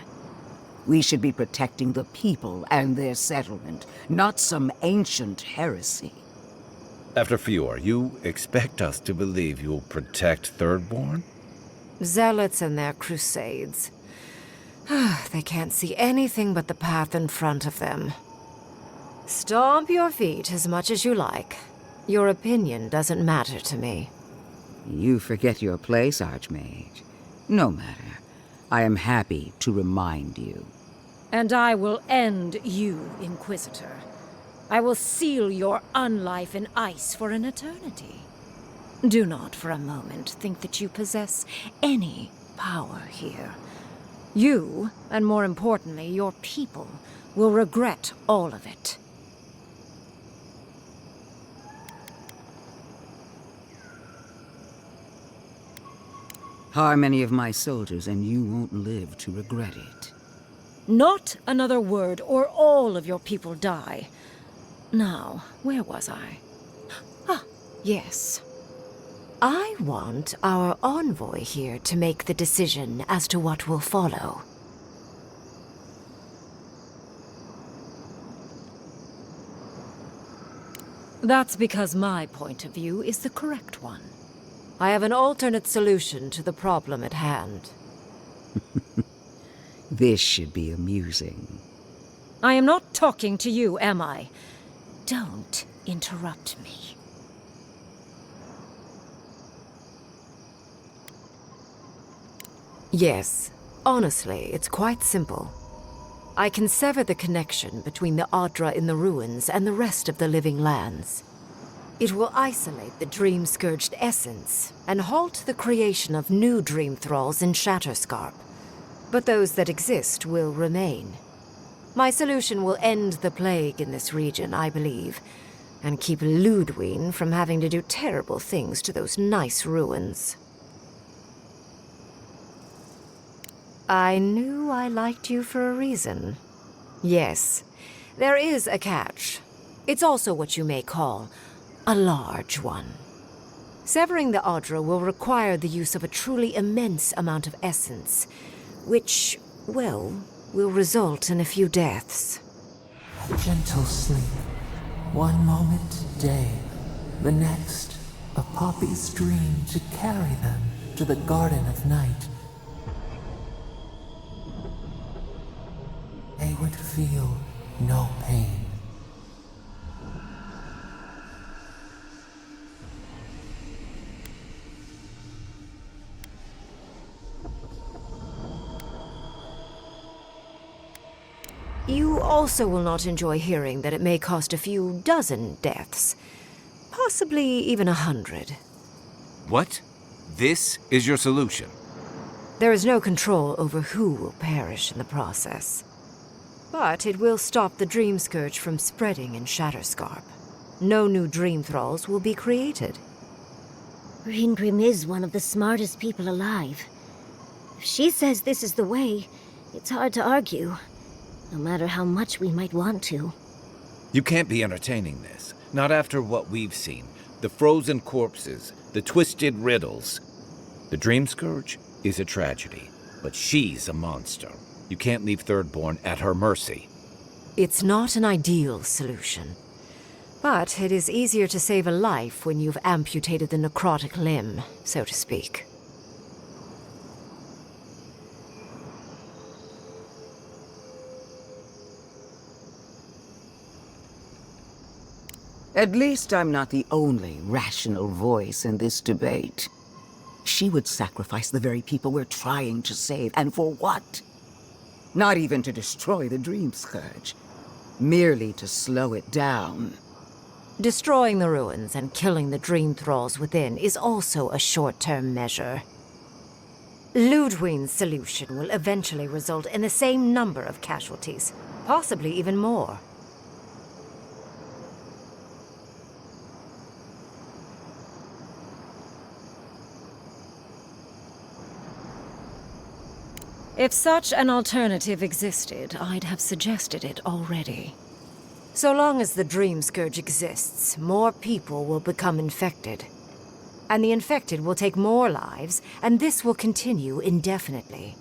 We should be protecting the people and their settlement, not some ancient heresy. After Fjord, you expect us to believe you'll protect Thirdborn? Zealots and their crusades. They can't see anything but the path in front of them. Stomp your feet as much as you like. Your opinion doesn't matter to me. You forget your place, Archmage. No matter. I am happy to remind you. And I will end you, Inquisitor. I will seal your unlife in ice for an eternity. Do not for a moment think that you possess any power here. You, and more importantly, your people, will regret all of it. Harm any of my soldiers, and you won't live to regret it. Not another word, or all of your people die. Now, where was I? Ah, yes. I want our envoy here to make the decision as to what will follow. That's because my point of view is the correct one. I have an alternate solution to the problem at hand. This should be amusing. I am not talking to you, am I? Don't interrupt me. Yes, honestly, it's quite simple. I can sever the connection between the Adra in the ruins and the rest of the living lands. It will isolate the dream-scourged essence and halt the creation of new dream thralls in Shatterscarp. But those that exist will remain. My solution will end the plague in this region, I believe, and keep Ludwig from having to do terrible things to those nice ruins. I knew I liked you for a reason. Yes, there is a catch. It's also what you may call a large one. Severing the Adra will require the use of a truly immense amount of essence, which, well, will result in a few deaths. A gentle sleep. One moment day, the next, a poppy's dream to carry them to the Garden of Night. They would feel no pain. You also will not enjoy hearing that it may cost a few dozen deaths. Possibly even 100. What? This is your solution? There is no control over who will perish in the process. But it will stop the Dream Scourge from spreading in Shatterscarp. No new Dream Thralls will be created. Ringrim is one of the smartest people alive. If she says this is the way, it's hard to argue. No matter how much we might want to. You can't be entertaining this. Not after what we've seen. The frozen corpses, the twisted riddles. The Dream Scourge is a tragedy, but she's a monster. You can't leave Thirdborn at her mercy. It's not an ideal solution. But it is easier to save a life when you've amputated the necrotic limb, so to speak. At least I'm not the only rational voice in this debate. She would sacrifice the very people we're trying to save, and for what? Not even to destroy the Dream Scourge. Merely to slow it down. Destroying the ruins and killing the dream thralls within is also a short-term measure. Ludwig's solution will eventually result in the same number of casualties, possibly even more. If such an alternative existed, I'd have suggested it already. So long as the Dream Scourge exists, more people will become infected. And the infected will take more lives, and this will continue indefinitely.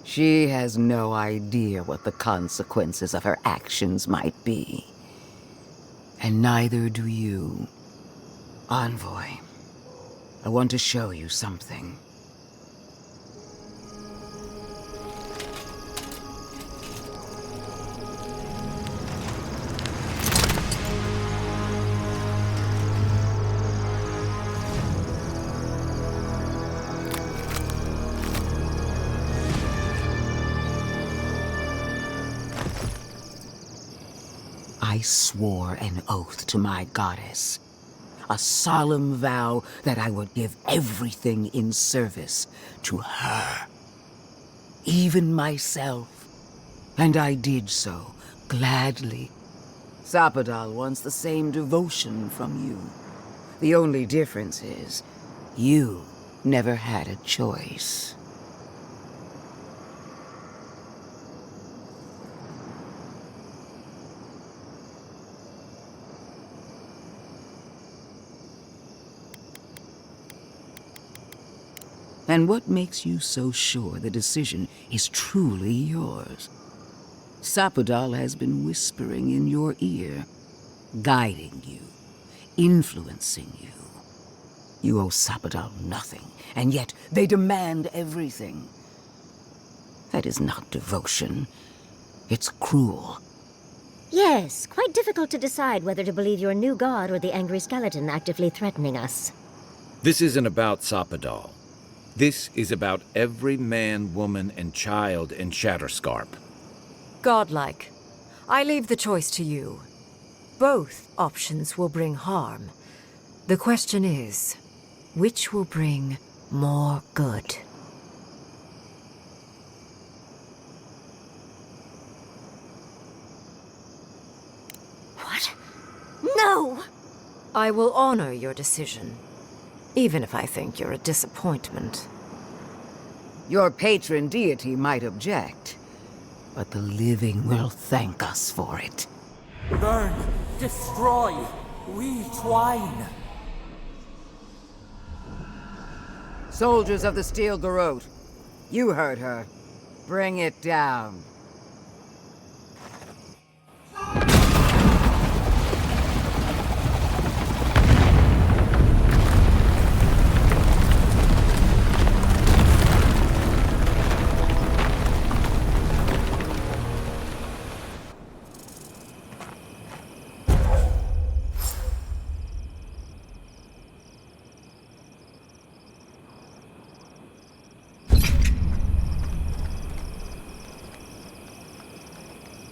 She has no idea what the consequences of her actions might be. And neither do you. Envoy, I want to show you something. I swore an oath to my goddess. A solemn vow that I would give everything in service to her. Even myself. And I did so, gladly. Sapadal wants the same devotion from you. The only difference is, you never had a choice. And what makes you so sure the decision is truly yours? Sapadal has been whispering in your ear, guiding you, influencing you. You owe Sapadal nothing, and yet they demand everything. That is not devotion. It's cruel. Yes, quite difficult to decide whether to believe your new god or the angry skeleton actively threatening us. This isn't about Sapadal. This is about every man, woman, and child in Shatterscarp. Godlike. I leave the choice to you. Both options will bring harm. The question is, which will bring more good? What? No! I will honor your decision, even if I think you're a disappointment. Your patron deity might object, but the living will thank us for it. Burn, destroy, we twine. Soldiers of the Steel Garrote, you heard her. Bring it down.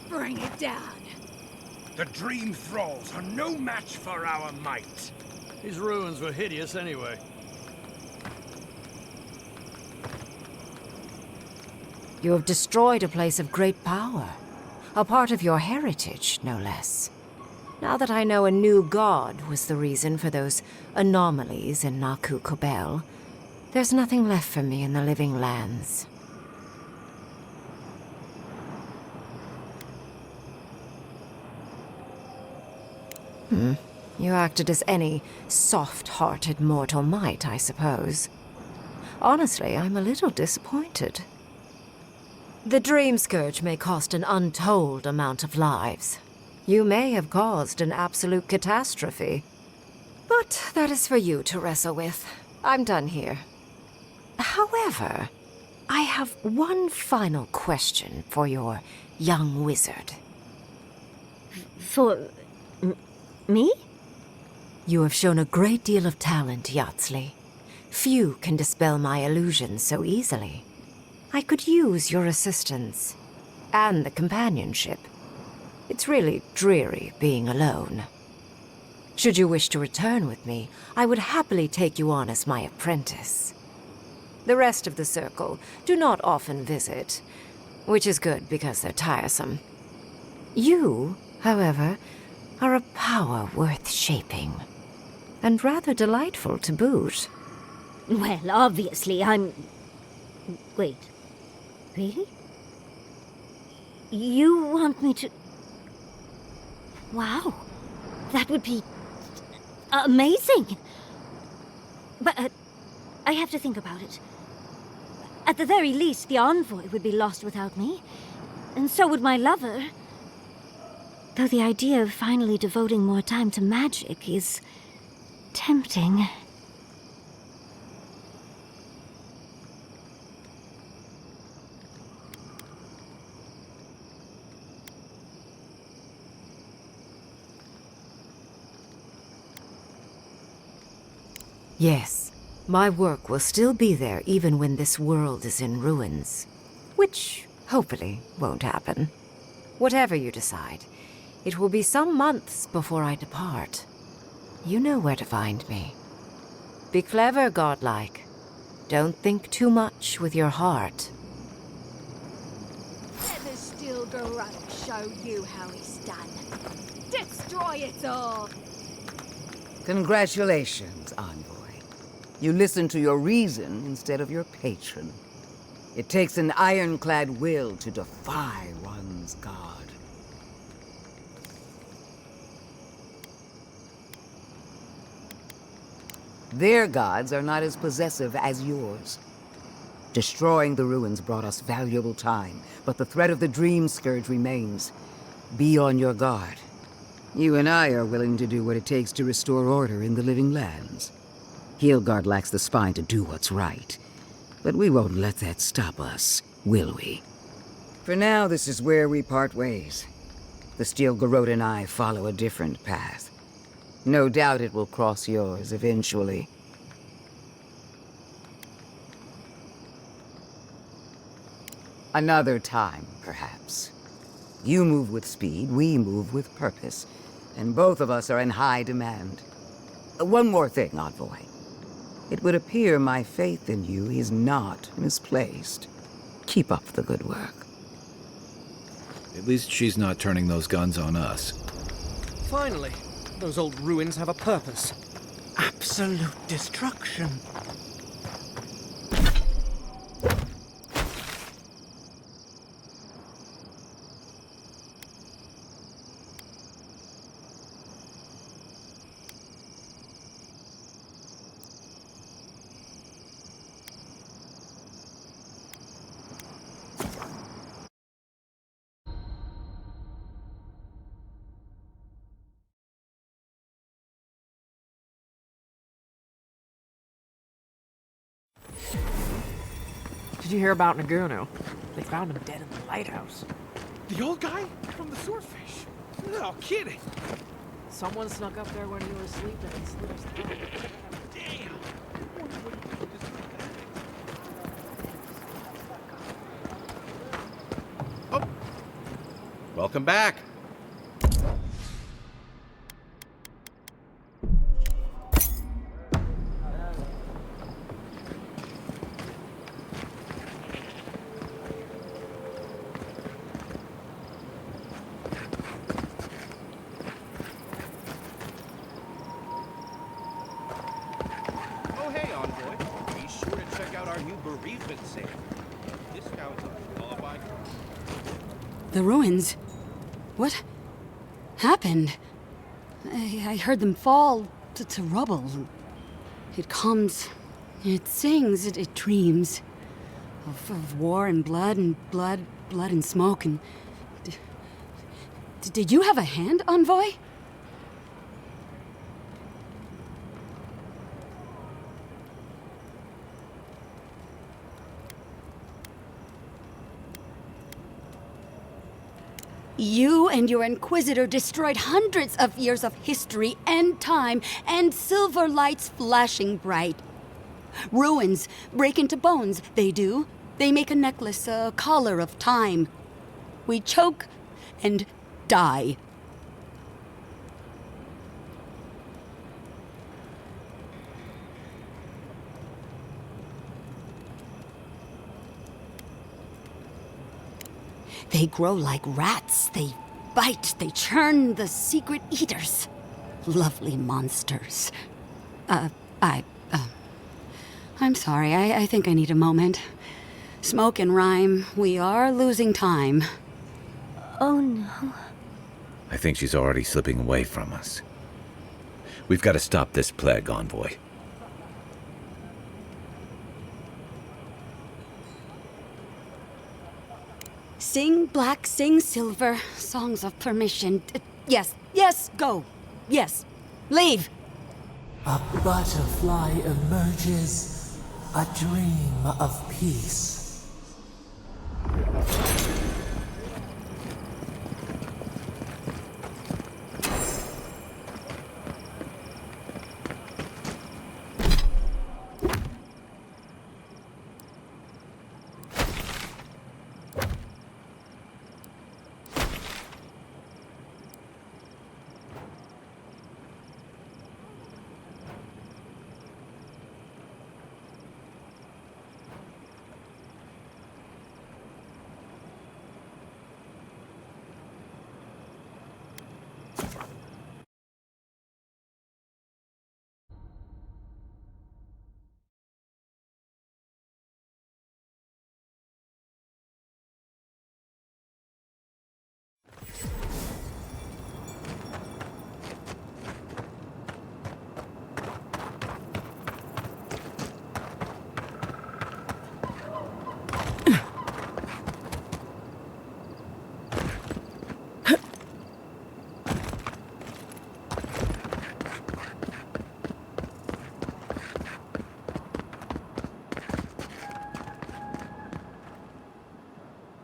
Bring it down. The Dream Thralls are no match for our might. These ruins were hideous anyway. You have destroyed a place of great power. A part of your heritage, no less. Now that I know a new god was the reason for those anomalies in Naku Kubel, there's nothing left for me in the living lands. You acted as any soft-hearted mortal might, I suppose. Honestly, I'm a little disappointed. The Dream Scourge may cost an untold amount of lives, You may have caused an absolute catastrophe. But that is for you to wrestle with. I'm done here. However, I have one final question for your young wizard. For... me? You have shown a great deal of talent, Yatsley. Few can dispel my illusions so easily. I could use your assistance. And the companionship. It's really dreary being alone. Should you wish to return with me, I would happily take you on as my apprentice. The rest of the circle do not often visit, which is good because they're tiresome. You, however, are a power worth shaping, and rather delightful to boot. Well, obviously, I'm... Wait. Really? You want me to... Wow. That would be... amazing! But, I have to think about it. At the very least, the envoy would be lost without me. And so would my lover. Though the idea of finally devoting more time to magic is... tempting. Yes, my work will still be there even when this world is in ruins. Which, hopefully, won't happen. Whatever you decide, it will be some months before I depart. You know where to find me. Be clever, godlike. Don't think too much with your heart. Let the steel garrote show you how it's done. Destroy it all! Congratulations, envoy. You listen to your reason instead of your patron. It takes an ironclad will to defy one's god. Their gods are not as possessive as yours. Destroying the ruins brought us valuable time, but the threat of the Dream Scourge remains. Be on your guard. You and I are willing to do what it takes to restore order in the Living Lands. Heelgard lacks the spine to do what's right, but we won't let that stop us, will we? For now, this is where we part ways. The Steel Garrote and I follow a different path. No doubt it will cross yours eventually. Another time, perhaps. You move with speed, we move with purpose, and both of us are in high demand. One more thing, envoy. It would appear my faith in you is not misplaced. Keep up the good work. At least she's not turning those guns on us. Finally, those old ruins have a purpose. Absolute destruction. Did you hear about Nagunu? They found him dead in the lighthouse. The old guy from the swordfish? No kidding. Someone snuck up there when you were sleeping and slit his throat. Damn. Oh. Welcome back. The ruins? What happened? I heard them fall to rubble. It comes, it sings, it dreams of war and blood and smoke and Did you have a hand, Envoy? You and your Inquisitor destroyed hundreds of years of history and time, and silver lights flashing bright. Ruins break into bones, they do. They make a necklace, a collar of time. We choke and die. They grow like rats. They bite. They churn, the secret eaters. Lovely monsters. I'm sorry. I think I need a moment. Smoke and rhyme. We are losing time. Oh no. I think she's already slipping away from us. We've got to stop this plague, Envoy. Sing black, sing silver. Songs of permission. Yes, go. Yes, leave. A butterfly emerges, a dream of peace.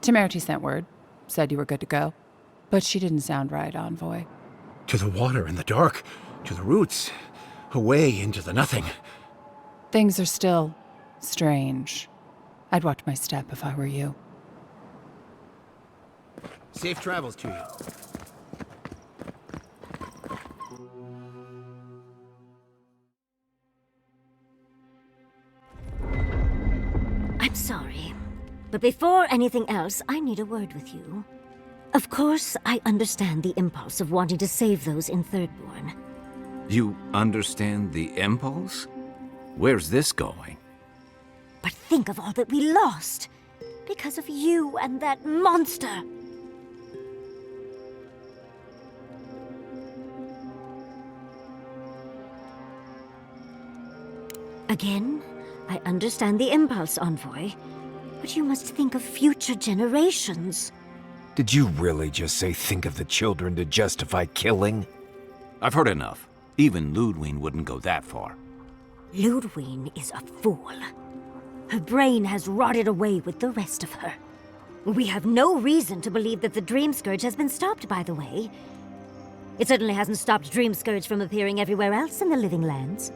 Temerity sent word. Said you were good to go. But she didn't sound right, Envoy. To the water in the dark, to the roots, away into the nothing. Things are still strange. I'd watch my step if I were you. Safe travels to you. I'm sorry, but before anything else, I need a word with you. Of course, I understand the impulse of wanting to save those in Thirdborn. You understand the impulse? Where's this going? But think of all that we lost because of you and that monster. Again, I understand the impulse, Envoy, but you must think of future generations. Did you really just say think of the children to justify killing? I've heard enough. Even Ludwig wouldn't go that far. Ludwig is a fool. Her brain has rotted away with the rest of her. We have no reason to believe that the Dream Scourge has been stopped, by the way. It certainly hasn't stopped Dream Scourge from appearing everywhere else in the Living Lands.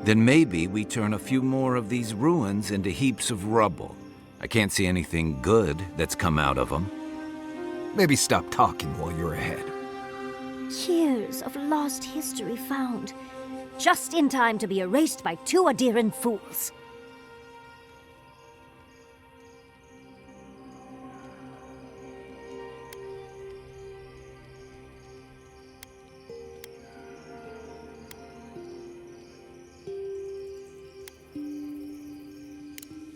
Then maybe we turn a few more of these ruins into heaps of rubble. I can't see anything good that's come out of them. Maybe stop talking while you're ahead. Years of lost history found, just in time to be erased by two Adiran fools.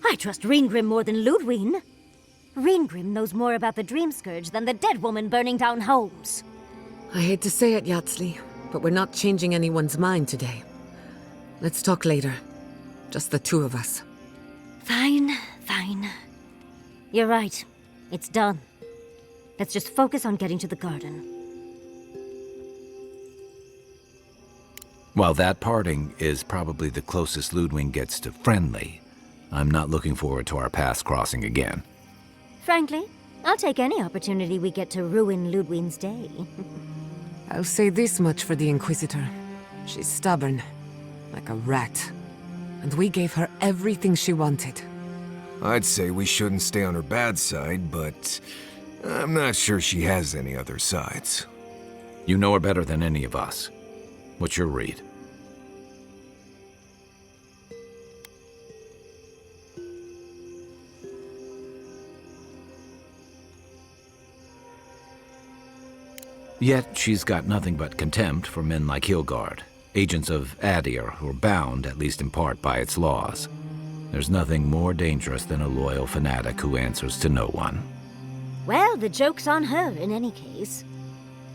I trust Reengrim more than Ludwig. Reengrim knows more about the Dream Scourge than the dead woman burning down homes. I hate to say it, Yatsley, but we're not changing anyone's mind today. Let's talk later. Just the two of us. Fine. You're right. It's done. Let's just focus on getting to the garden. While that parting is probably the closest Ludwig gets to friendly, I'm not looking forward to our paths crossing again. Frankly, I'll take any opportunity we get to ruin Ludwig's day. I'll say this much for the Inquisitor. She's stubborn, like a rat. And we gave her everything she wanted. I'd say we shouldn't stay on her bad side, but I'm not sure she has any other sides. You know her better than any of us. What's your read? Yet she's got nothing but contempt for men like Hilgard, agents of Adir who are bound, at least in part, by its laws. There's nothing more dangerous than a loyal fanatic who answers to no one. Well, the joke's on her in any case.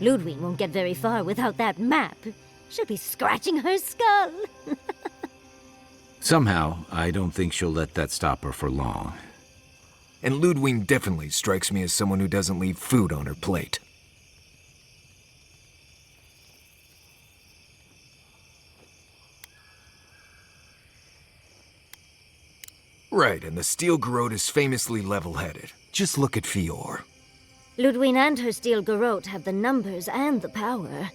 Ludwig won't get very far without that map. She'll be scratching her skull. Somehow, I don't think she'll let that stop her for long. And Ludwig definitely strikes me as someone who doesn't leave food on her plate. Right, and the Steel Garrote is famously level-headed. Just look at Fior. Ludwig and her Steel Garrote have the numbers and the power,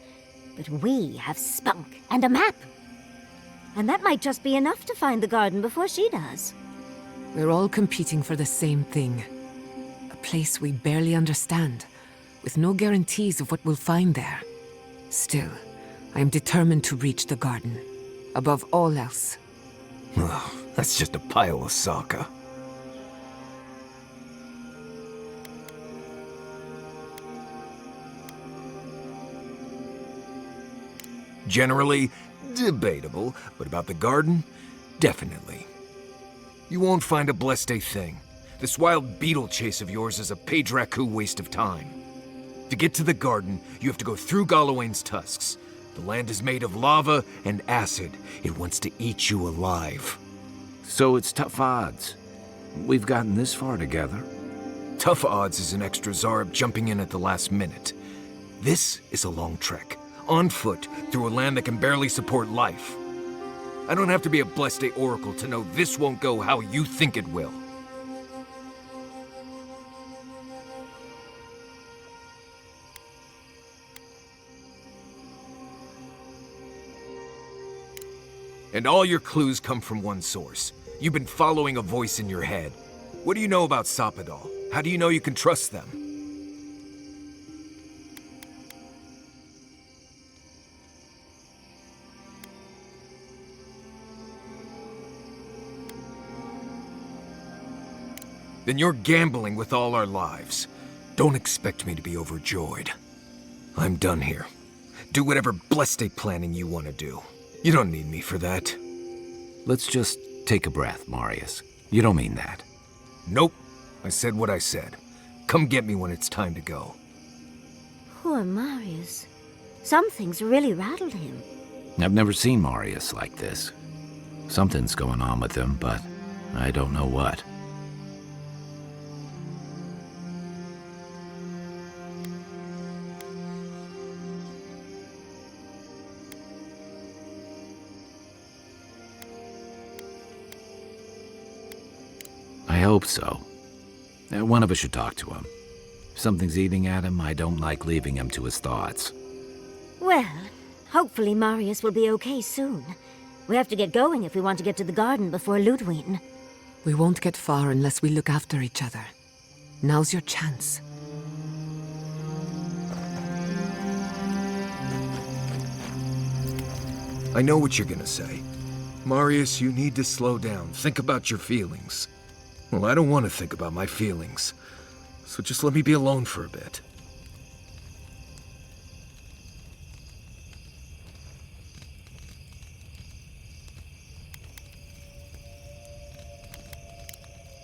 but we have spunk and a map. And that might just be enough to find the garden before she does. We're all competing for the same thing. A place we barely understand, with no guarantees of what we'll find there. Still, I am determined to reach the garden, above all else. Ugh, that's just a pile of Sokka. Generally, debatable, but about the garden, definitely. You won't find a blessed thing. This wild beetle chase of yours is a page-raku waste of time. To get to the garden, you have to go through Galawain's tusks. The land is made of lava and acid. It wants to eat you alive. So it's tough odds. We've gotten this far together. Tough odds is an extra Zarb jumping in at the last minute. This is a long trek, on foot, through a land that can barely support life. I don't have to be a Blessed Oracle to know this won't go how you think it will. And all your clues come from one source. You've been following a voice in your head. What do you know about Soppadal? How do you know you can trust them? Then you're gambling with all our lives. Don't expect me to be overjoyed. I'm done here. Do whatever blessed planning you want to do. You don't need me for that. Let's just take a breath, Marius. You don't mean that. Nope. I said what I said. Come get me when it's time to go. Poor Marius. Something's really rattled him. I've never seen Marius like this. Something's going on with him, but I don't know what. I hope so. One of us should talk to him. If something's eating at him, I don't like leaving him to his thoughts. Well, hopefully Marius will be okay soon. We have to get going if we want to get to the garden before Ludwig. We won't get far unless we look after each other. Now's your chance. I know what you're gonna say. Marius, you need to slow down. Think about your feelings. Well, I don't want to think about my feelings. So just let me be alone for a bit.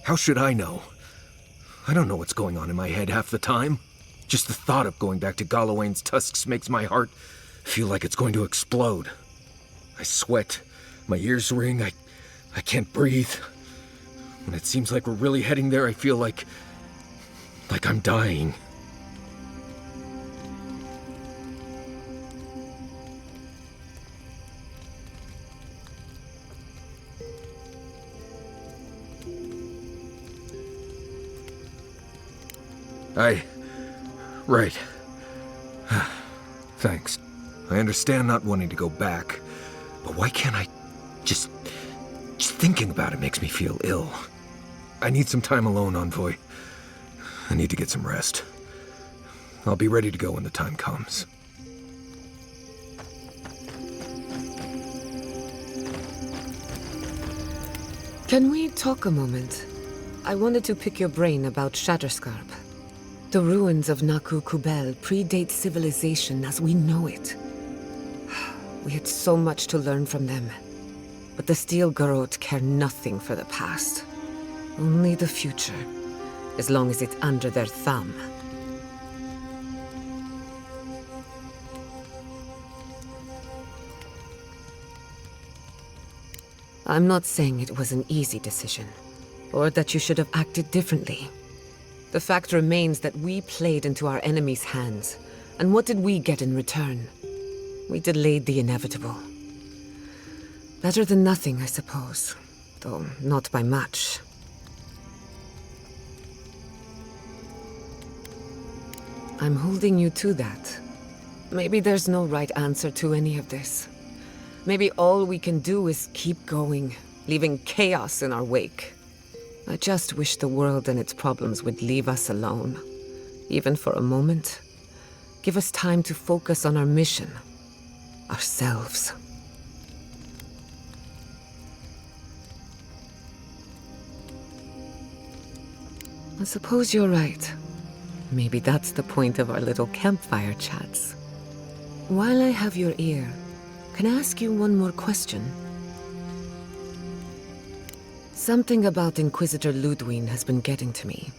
How should I know? I don't know what's going on in my head half the time. Just the thought of going back to Galawain's tusks makes my heart feel like it's going to explode. I sweat, my ears ring, I can't breathe. When it seems like we're really heading there, I feel like I'm dying. Right. Thanks. I understand not wanting to go back, but why can't I just thinking about it makes me feel ill. I need some time alone, Envoy. I need to get some rest. I'll be ready to go when the time comes. Can we talk a moment? I wanted to pick your brain about Shatterscarp. The ruins of Naku Kubel predate civilization as we know it. We had so much to learn from them. But the Steel Garrote care nothing for the past. Only the future, as long as it's under their thumb. I'm not saying it was an easy decision, or that you should have acted differently. The fact remains that we played into our enemy's hands, and what did we get in return? We delayed the inevitable. Better than nothing, I suppose, though not by much. I'm holding you to that. Maybe there's no right answer to any of this. Maybe all we can do is keep going, leaving chaos in our wake. I just wish the world and its problems would leave us alone, even for a moment. Give us time to focus on our mission, ourselves. I suppose you're right. Maybe that's the point of our little campfire chats. While I have your ear, can I ask you one more question? Something about Inquisitor Ludwig has been getting to me.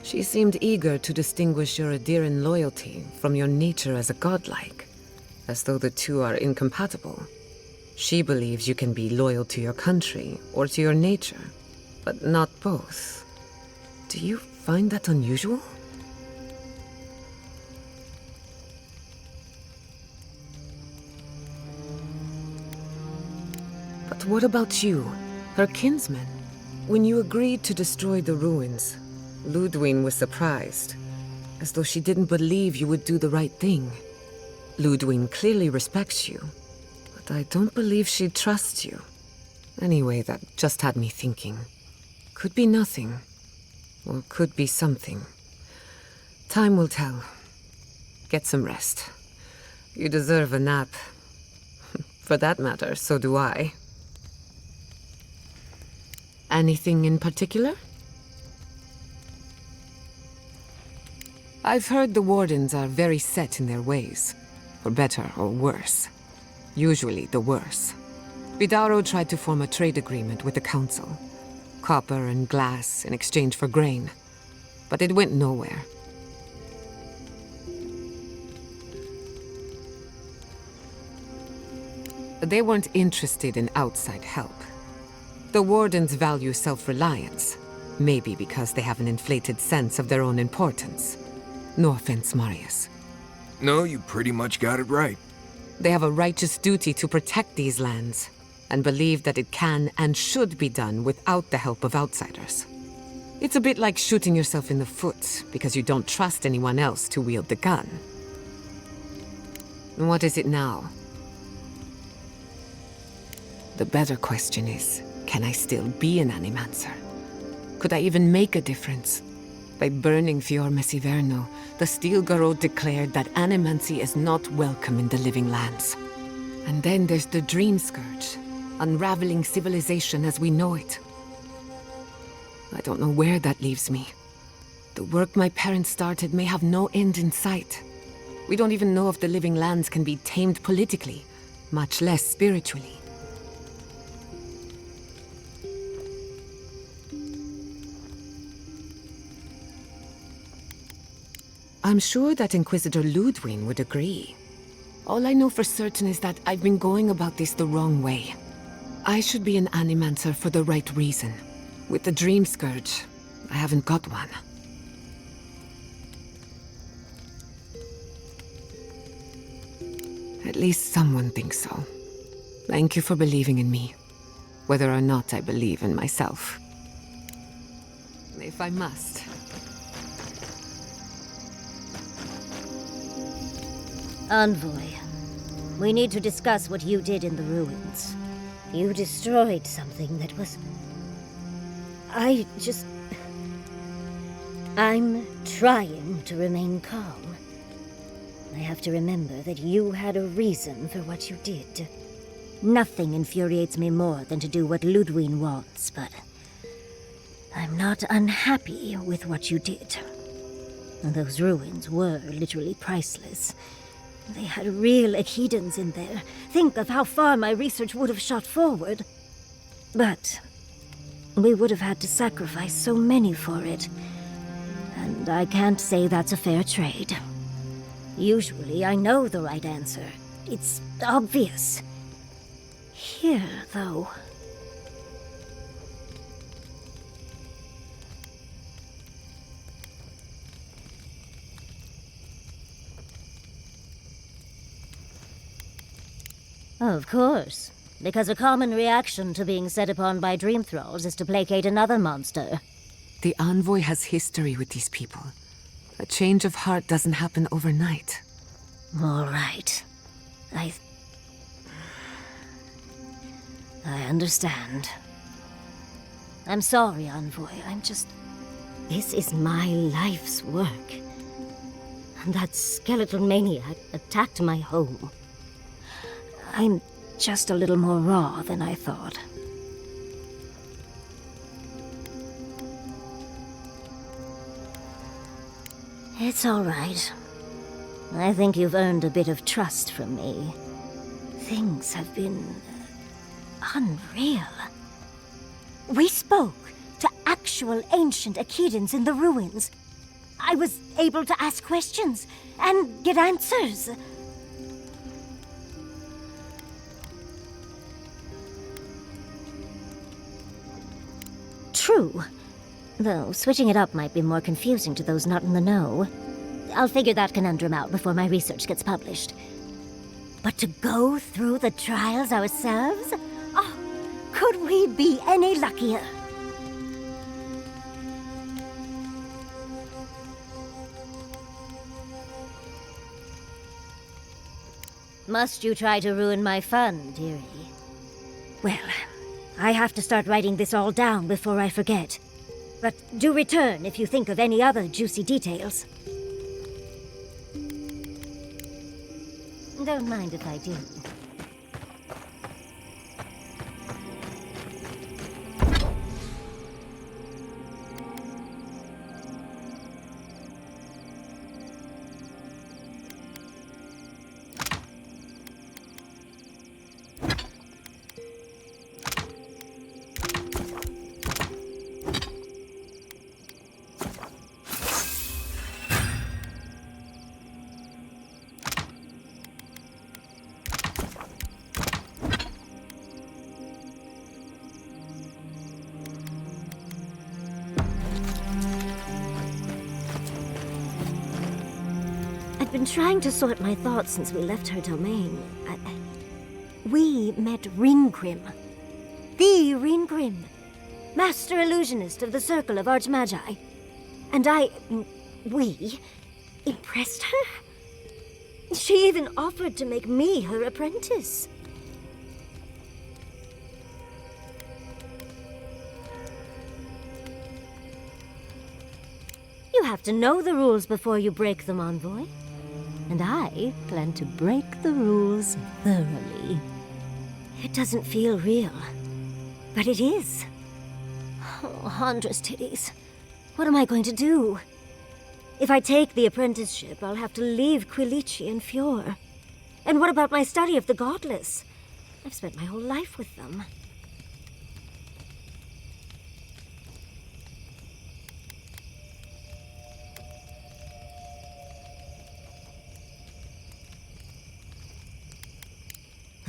She seemed eager to distinguish your Adiran loyalty from your nature as a godlike, as though the two are incompatible. She believes you can be loyal to your country or to your nature, but not both. Do you find that unusual? But what about you, her kinsman? When you agreed to destroy the ruins, Ludwig was surprised, as though she didn't believe you would do the right thing. Ludwig clearly respects you, but I don't believe she trusts you. Anyway, that just had me thinking. Could be nothing, or could be something. Time will tell. Get some rest. You deserve a nap. For that matter, so do I. Anything in particular? I've heard the Wardens are very set in their ways, for better or worse. Usually the worse. Vidaro tried to form a trade agreement with the Council. Copper and glass in exchange for grain. But it went nowhere. They weren't interested in outside help. The Wardens value self-reliance, maybe because they have an inflated sense of their own importance. No offense, Marius. No, you pretty much got it right. They have a righteous duty to protect these lands, and believe that it can and should be done without the help of outsiders. It's a bit like shooting yourself in the foot because you don't trust anyone else to wield the gun. What is it now? The better question is, can I still be an Animancer? Could I even make a difference? By burning Fior Mesiverno, the Steel Garrote declared that animancy is not welcome in the living lands. And then there's the Dream Scourge, unraveling civilization as we know it. I don't know where that leaves me. The work my parents started may have no end in sight. We don't even know if the living lands can be tamed politically, much less spiritually. I'm sure that Inquisitor Ludwig would agree. All I know for certain is that I've been going about this the wrong way. I should be an Animancer for the right reason. With the Dream Scourge, I haven't got one. At least someone thinks so. Thank you for believing in me, whether or not I believe in myself. If I must. Envoy, we need to discuss what you did in the ruins. You destroyed something that was... I'm trying to remain calm. I have to remember that you had a reason for what you did. Nothing infuriates me more than to do what Ludwig wants, but... I'm not unhappy with what you did. Those ruins were literally priceless. They had real Ekidans in there. Think of how far my research would have shot forward. But we would have had to sacrifice so many for it. And I can't say that's a fair trade. Usually I know the right answer. It's obvious. Here, though... Of course. Because a common reaction to being set upon by dream thralls is to placate another monster. The Envoy has history with these people. A change of heart doesn't happen overnight. All right. I understand. I'm sorry, Envoy. This is my life's work. And that skeletal maniac attacked my home. I'm just a little more raw than I thought. It's all right. I think you've earned a bit of trust from me. Things have been... unreal. We spoke to actual ancient Ekidans in the ruins. I was able to ask questions and get answers. True. Though switching it up might be more confusing to those not in the know. I'll figure that conundrum out before my research gets published. But to go through the trials ourselves? Oh, could we be any luckier? Must you try to ruin my fun, dearie? Well, I have to start writing this all down before I forget. But do return if you think of any other juicy details. Don't mind if I do. I've been trying to sort my thoughts since we left her domain. We met Ringcrim. The Ringcrim. Master illusionist of the Circle of Archmagi. And we impressed her? She even offered to make me her apprentice. You have to know the rules before you break them, Envoy. And I plan to break the rules thoroughly. It doesn't feel real, but it is. Oh, Huntress titties. What am I going to do? If I take the apprenticeship, I'll have to leave Quilici and Fjord. And what about my study of the Godless? I've spent my whole life with them.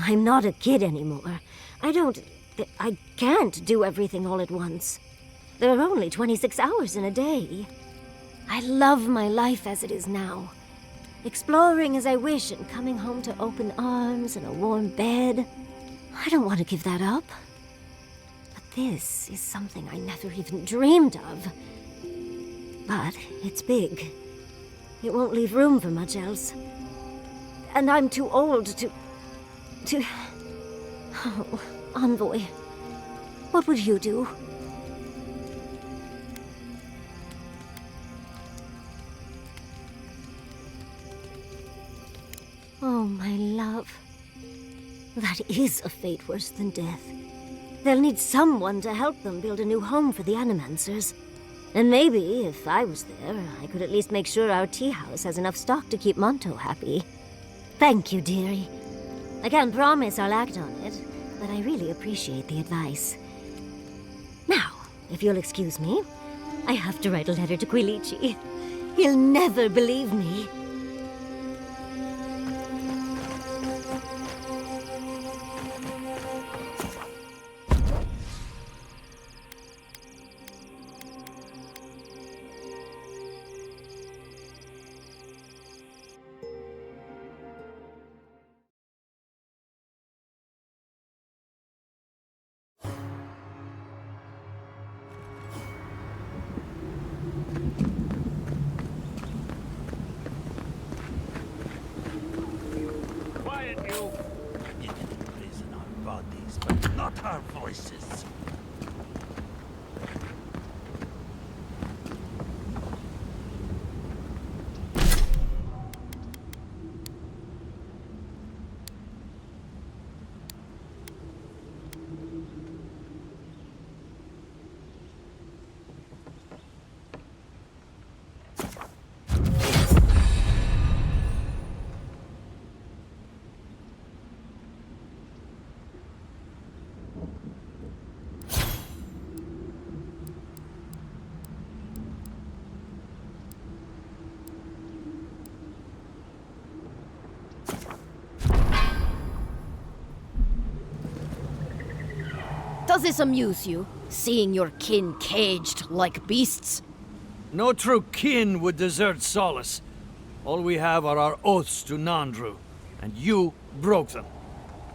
I'm not a kid anymore. I can't do everything all at once. There are only 26 hours in a day. I love my life as it is now. Exploring as I wish and coming home to open arms and a warm bed. I don't want to give that up. But this is something I never even dreamed of. But it's big. It won't leave room for much else. and I'm too old to... Oh, Envoy, what would you do? Oh, my love. That is a fate worse than death. They'll need someone to help them build a new home for the Animancers. And maybe, if I was there, I could at least make sure our tea house has enough stock to keep Monto happy. Thank you, dearie. I can't promise I'll act on it, but I really appreciate the advice. Now, if you'll excuse me, I have to write a letter to Quilici. He'll never believe me. Not our voices. Does this amuse you, seeing your kin caged like beasts? No true kin would desert Solace. All we have are our oaths to Nandru, and you broke them.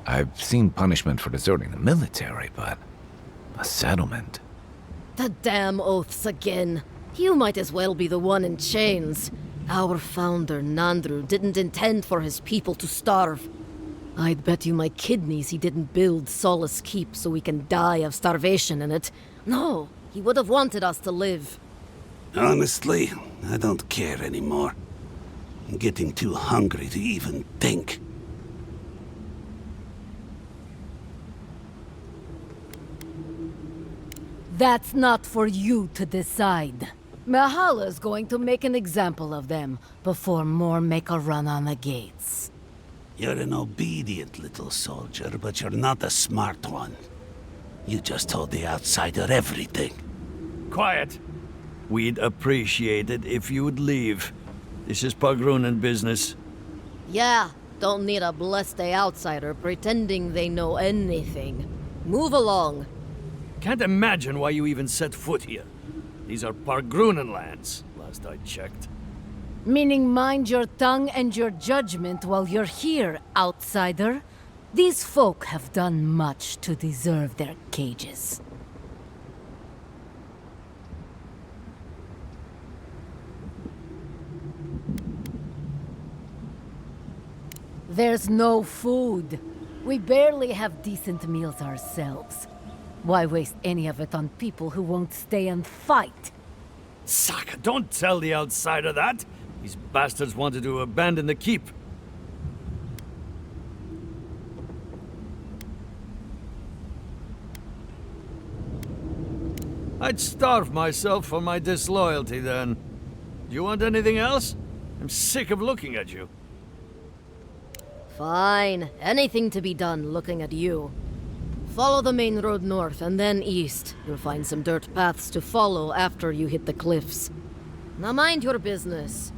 I've seen punishment for deserting the military, but a settlement. The damn oaths again. You might as well be the one in chains. Our founder, Nandru, didn't intend for his people to starve. I'd bet you my kidneys he didn't build Solace Keep so we can die of starvation in it. No, he would have wanted us to live. Honestly, I don't care anymore. I'm getting too hungry to even think. That's not for you to decide. Mahala's going to make an example of them before more make a run on the gates. You're an obedient little soldier, but you're not a smart one. You just told the outsider everything. Quiet. We'd appreciate it if you'd leave. This is Pagrunan business. Yeah, don't need a blessed outsider pretending they know anything. Move along. Can't imagine why you even set foot here. These are Pagrunan lands, last I checked. Meaning mind your tongue and your judgment while you're here, outsider. These folk have done much to deserve their cages. There's no food. We barely have decent meals ourselves. Why waste any of it on people who won't stay and fight? Saka, don't tell the outsider that! These bastards wanted to abandon the keep. I'd starve myself for my disloyalty then. Do you want anything else? I'm sick of looking at you. Fine. Anything to be done looking at you. Follow the main road north and then east. You'll find some dirt paths to follow after you hit the cliffs. Now mind your business.